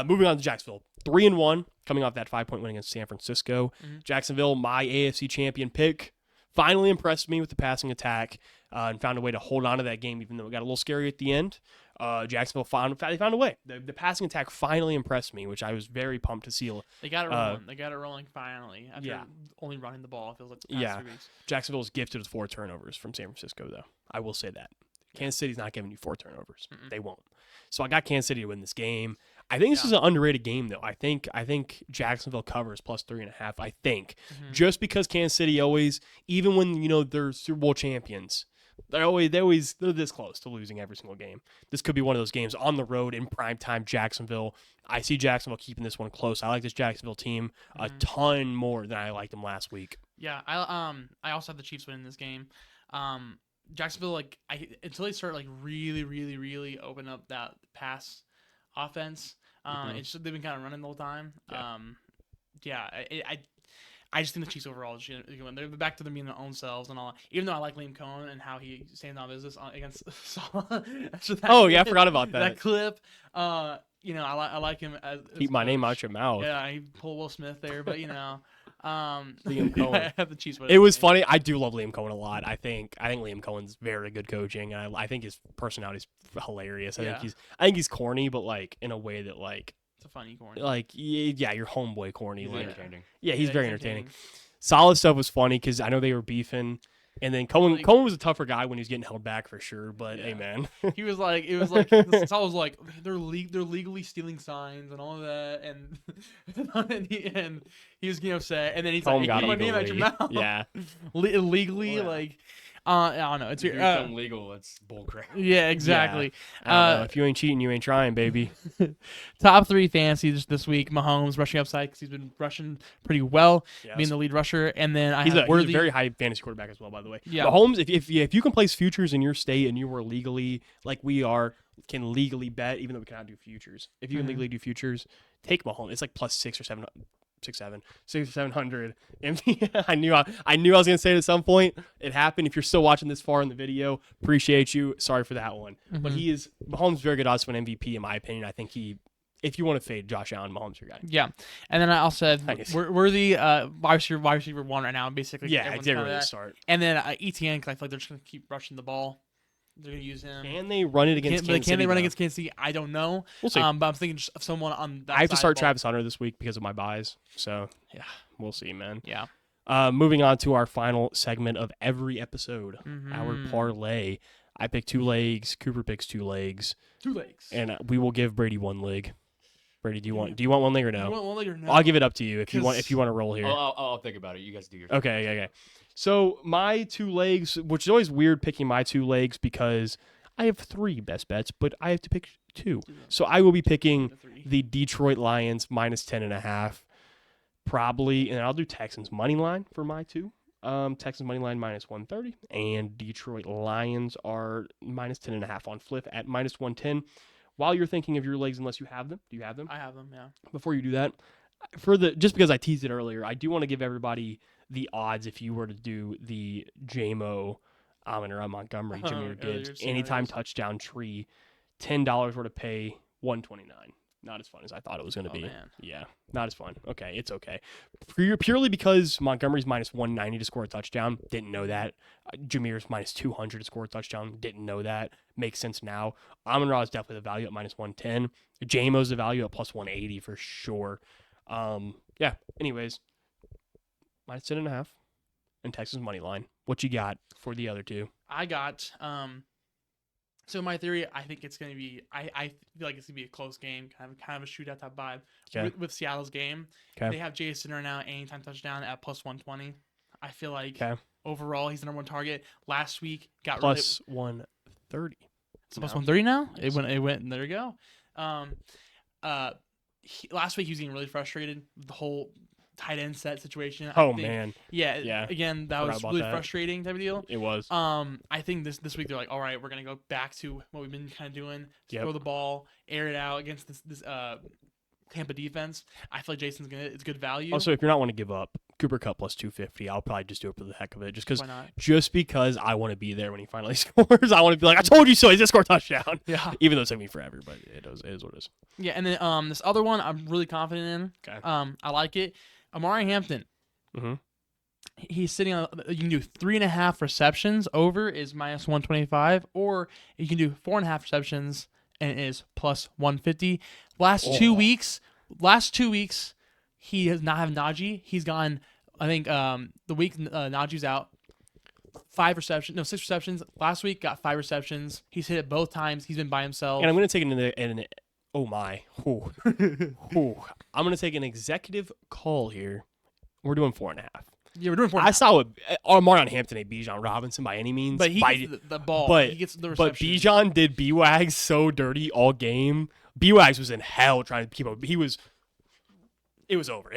Moving on to Jacksonville, 3-1, coming off that 5-point win against San Francisco. Mm-hmm. Jacksonville, my AFC champion pick, finally impressed me with the passing attack and found a way to hold on to that game, even though it got a little scary at the end. Jacksonville found a way. The passing attack finally impressed me, which I was very pumped to see. They got it rolling. They got it rolling finally after Yeah. only running the ball. It feels like the past 3 weeks. Jacksonville was gifted with 4 turnovers from San Francisco, though. I will say that. Kansas City's not giving you 4 turnovers. Mm-mm. They won't. So I got Kansas City to win this game. I think this is an underrated game, though. I think Jacksonville covers plus 3.5. I think just because Kansas City always, even when they're Super Bowl champions, they're this close to losing every single game. This could be one of those games on the road in primetime Jacksonville. I see Jacksonville keeping this one close. I like this Jacksonville team a ton more than I liked them last week. Yeah, I also have the Chiefs winning this game. Jacksonville, until they start really, really, really open up that pass offense, it's just, they've been kind of running the whole time. Yeah. I just think the Chiefs overall is going to win. They're back to them being their own selves and all. Even though I like Liam Cohen and how he stands on business against Salah. I forgot about that. That clip. I like him as Keep my name coach. out your mouth. Yeah, he pulled Will Smith there, but Liam Cohen. I have the Chiefs. It was funny. I do love Liam Cohen a lot. I think Liam Cohen's very good coaching, and I think his personality is hilarious. I think he's corny, but in a way that it's a funny corny. Your homeboy corny. He's entertaining. Yeah, he's very entertaining. Solid stuff was funny because I know they were beefing. And then Cohen was a tougher guy when he was getting held back for sure. But hey, man, it was like Saul was they're legally stealing signs and all of that, and he was getting upset, and then he's Cohen like, got "Keep my name out your mouth." Yeah, illegally, I don't know. It's if you become legal. That's bullcrap. Yeah, exactly. Yeah. If you ain't cheating, you ain't trying, baby. Top 3 fantasy this week: Mahomes rushing upside because he's been rushing pretty well, being the lead rusher, and then he's have a very high fantasy quarterback as well, by the way. Yeah, Mahomes, if you can place futures in your state and you were legally can legally bet, even though we cannot do futures. If you can legally do futures, take Mahomes. It's plus 6 or 7. 700. I knew I was gonna say it at some point. It happened. If you're still watching this far in the video, appreciate you. Sorry for that one. But Mahomes very good odds for an MVP in my opinion. I think if you want to fade Josh Allen, Mahomes your guy. Yeah, and then I also said we're the wide receiver 1 right now, basically. Yeah, it's never going to start. And then ETN, because I feel like they're just gonna keep rushing the ball. They're gonna use him. Can they run it against Kansas City? Can they run against Kansas City? I don't know. We'll see. But I'm thinking just of someone on that I have to side start of the Travis Hunter this week because of my buys. So yeah, we'll see, man. Yeah. Moving on to our final segment of every episode, our parlay. I pick 2 legs. Cooper picks 2 legs. 2 legs. And we will give Brady 1 leg. Brady, do you want 1 leg or no? Do you want 1 leg or no? I'll give it up to you if you want to roll here. I'll think about it. You guys do your. Okay. So my 2 legs, which is always weird picking my 2 legs because I have 3 best bets, but I have to pick 2. So I will be picking the Detroit Lions minus 10.5, probably, and I'll do Texans money line for my 2. Texans money line minus 130, and Detroit Lions are minus 10.5 on flip at minus 110. While you're thinking of your legs, unless you have them, do you have them? I have them. Yeah. Before you do that, just because I teased it earlier, I do want to give everybody the odds if you were to do the JMO Amon-Ra Montgomery Jahmyr Gibbs anytime touchdown tree, $10 were to pay $129. Not as fun as I thought it was going to be. Man. Yeah, not as fun. Okay, it's okay. Purely because Montgomery's minus 190 to score a touchdown. Didn't know that. Jahmyr's minus 200 to score a touchdown. Didn't know that. Makes sense now. Amon-Ra is definitely the value at minus 110. JMO's the value at plus 180 for sure. Yeah, anyways, minus 10.5 and Texas money line. What you got for the other two? I got so my theory, I think it's gonna be I feel like it's gonna be a close game, kind of a shootout type vibe. Okay. With Seattle's game. Okay. They have Jason right now anytime touchdown at plus 120. I feel like Okay. overall he's the number one target. Last week got Plus 130. it's plus now. 130 now? Yes. It went and there you go. Last week he was getting really frustrated with the whole tight end set situation. I Oh think, man, Yeah. Again, that Forgot was about really that. frustrating type of deal. it was. I think this week they're like, all right, we're gonna go back to what we've been kind of doing. Yep. Throw the ball, air it out against this Tampa defense. I feel like it's good value. Also, if you're not want to give up Cooper Kupp plus 250, I'll probably just do it for the heck of it, why not? just because I want to be there when he finally scores. I want to be like, I told you so. He's gonna score a touchdown. Yeah. Even though it took me forever, but it is what it is. Yeah, and then this other one I'm really confident in. Okay. I like it. Amari Hampton. Mm-hmm. He's sitting on. You can do 3.5 receptions. Over is minus 125, or you can do 4.5 receptions and it is plus 150. Last 2 weeks, he has not have Najee. He's gone. I think the week Najee's out, 6 receptions. Last week got 5 receptions. He's hit it both times. He's been by himself. And I'm going to take oh my. Ooh. Ooh. I'm going to take an executive call here. We're doing 4.5. Yeah, we're doing 4.5. I saw what Marlon Hampton ain't Bijan Robinson by any means. But he gets the ball. But he gets the But reception. Bijan did B-Wags so dirty all game. B-Wags was in hell trying to keep up. It was over.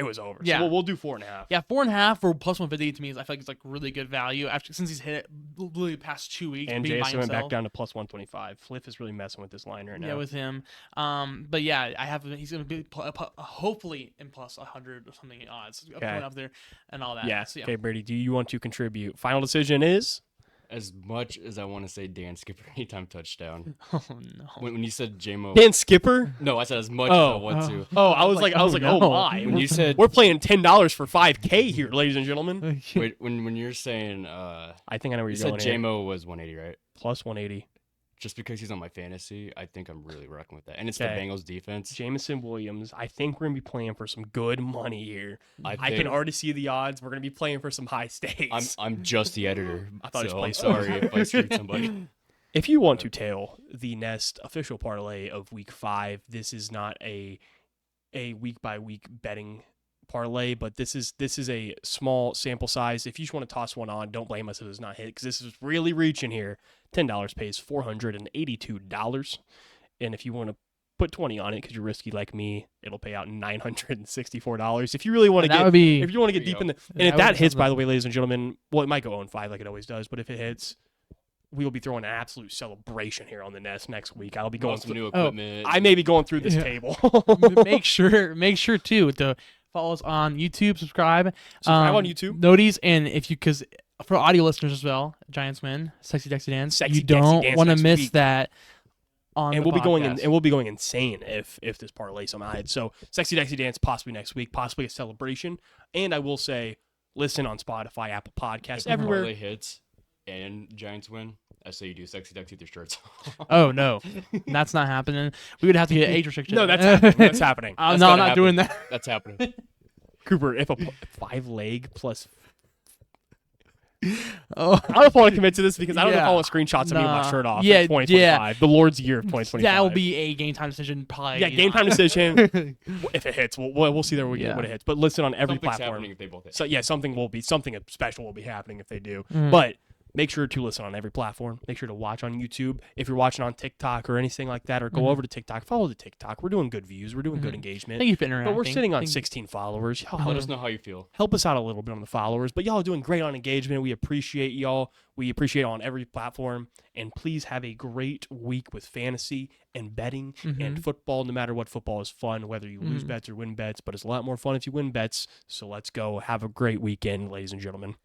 Yeah. So we'll do 4.5. Yeah, 4.5 for plus 150 to me is I feel like it's like really good value since he's hit it literally the past 2 weeks. And being by JSN went back himself. down to plus 125. Flip is really messing with this line right now. Yeah, with him. But yeah, he's gonna be hopefully in plus 100 or something odds going up there and all that. Yeah. So, Okay, Brady, do you want to contribute? Final decision is? As much as I want to say Dan Skipper anytime touchdown, Oh no. when you said JMO, Dan Skipper? no, I said as much as I want to. Oh, I was like, oh, oh no. my. When you said We're playing $10 for $5K here, ladies and gentlemen. wait, when you're saying I think I know where you you're said going here. JMO was 180, right? Plus 180. Just because he's on my fantasy, I think I'm really rocking with that. And it's Okay. the Bengals defense. Jameson Williams. I think we're going to be playing for some good money here. I think- can already see the odds. We're going to be playing for some high stakes. I'm just the editor. I thought it was so I'm play sorry if I screwed somebody. If you want to tail the Nest official parlay of week 5, this is not a week by week betting parlay, but this is a small sample size. If you just want to toss one on, don't blame us if it's not hit, because this is really reaching here. $10 pays $482, and if you want to put 20 on it because you're risky like me, it'll pay out $964. If you really want to That would be. if you want to get There you deep in go. the, and if That that would be hits, by something. the way, ladies and gentlemen, well, it might go 0-5 like it always does, but if it hits, we will be throwing an absolute celebration here on the Nest next week. I'll be going Want some through, new equipment. I may be going through this Yeah. table. make sure too to follow us on YouTube, subscribe On YouTube. noties, and if you because for audio listeners as well, Giants win, Sexy Dexy Dance. Sexy you Dexy don't Dance want to next miss week. that. On And the we'll be going podcast. and we'll be going insane if this parlay somehow hits. So Sexy Dexy Dance possibly next week, possibly a celebration. And I will say, listen on Spotify, Apple Podcasts, If everywhere. parlay hits and Giants win, I say you do sexy Dexy with your shirts. Oh no, that's not happening. We would have to get age restriction. No, that's happening. That's happening. No, I'm That's gotta not happen. doing that. That's happening. Cooper, if a 5-leg plus. Oh, I don't know if I want to commit to this because I don't know if I Yeah. want screenshots of me with my Nah. shirt off. Yeah, in 2025, the Lord's year of 2025. that will be a game time decision. Probably. Yeah, game time decision. If it hits, we'll see there when Yeah. it hits. But listen on every Something's platform. happening if they both hit. So yeah, something special will be happening if they do. Mm. But Make sure to listen on every platform. Make sure to watch on YouTube. If you're watching on TikTok or anything like that, or go over to TikTok, follow the TikTok. We're doing good views. We're doing good engagement. Thank you for interacting. But we're sitting on 16 followers. Y'all Let us know how you feel. help us out a little bit on the followers. But y'all are doing great on engagement. We appreciate y'all. We appreciate on every platform. And please have a great week with fantasy and betting and football. No matter what, football is fun, whether you lose bets or win bets. But it's a lot more fun if you win bets. So let's go. Have a great weekend, ladies and gentlemen.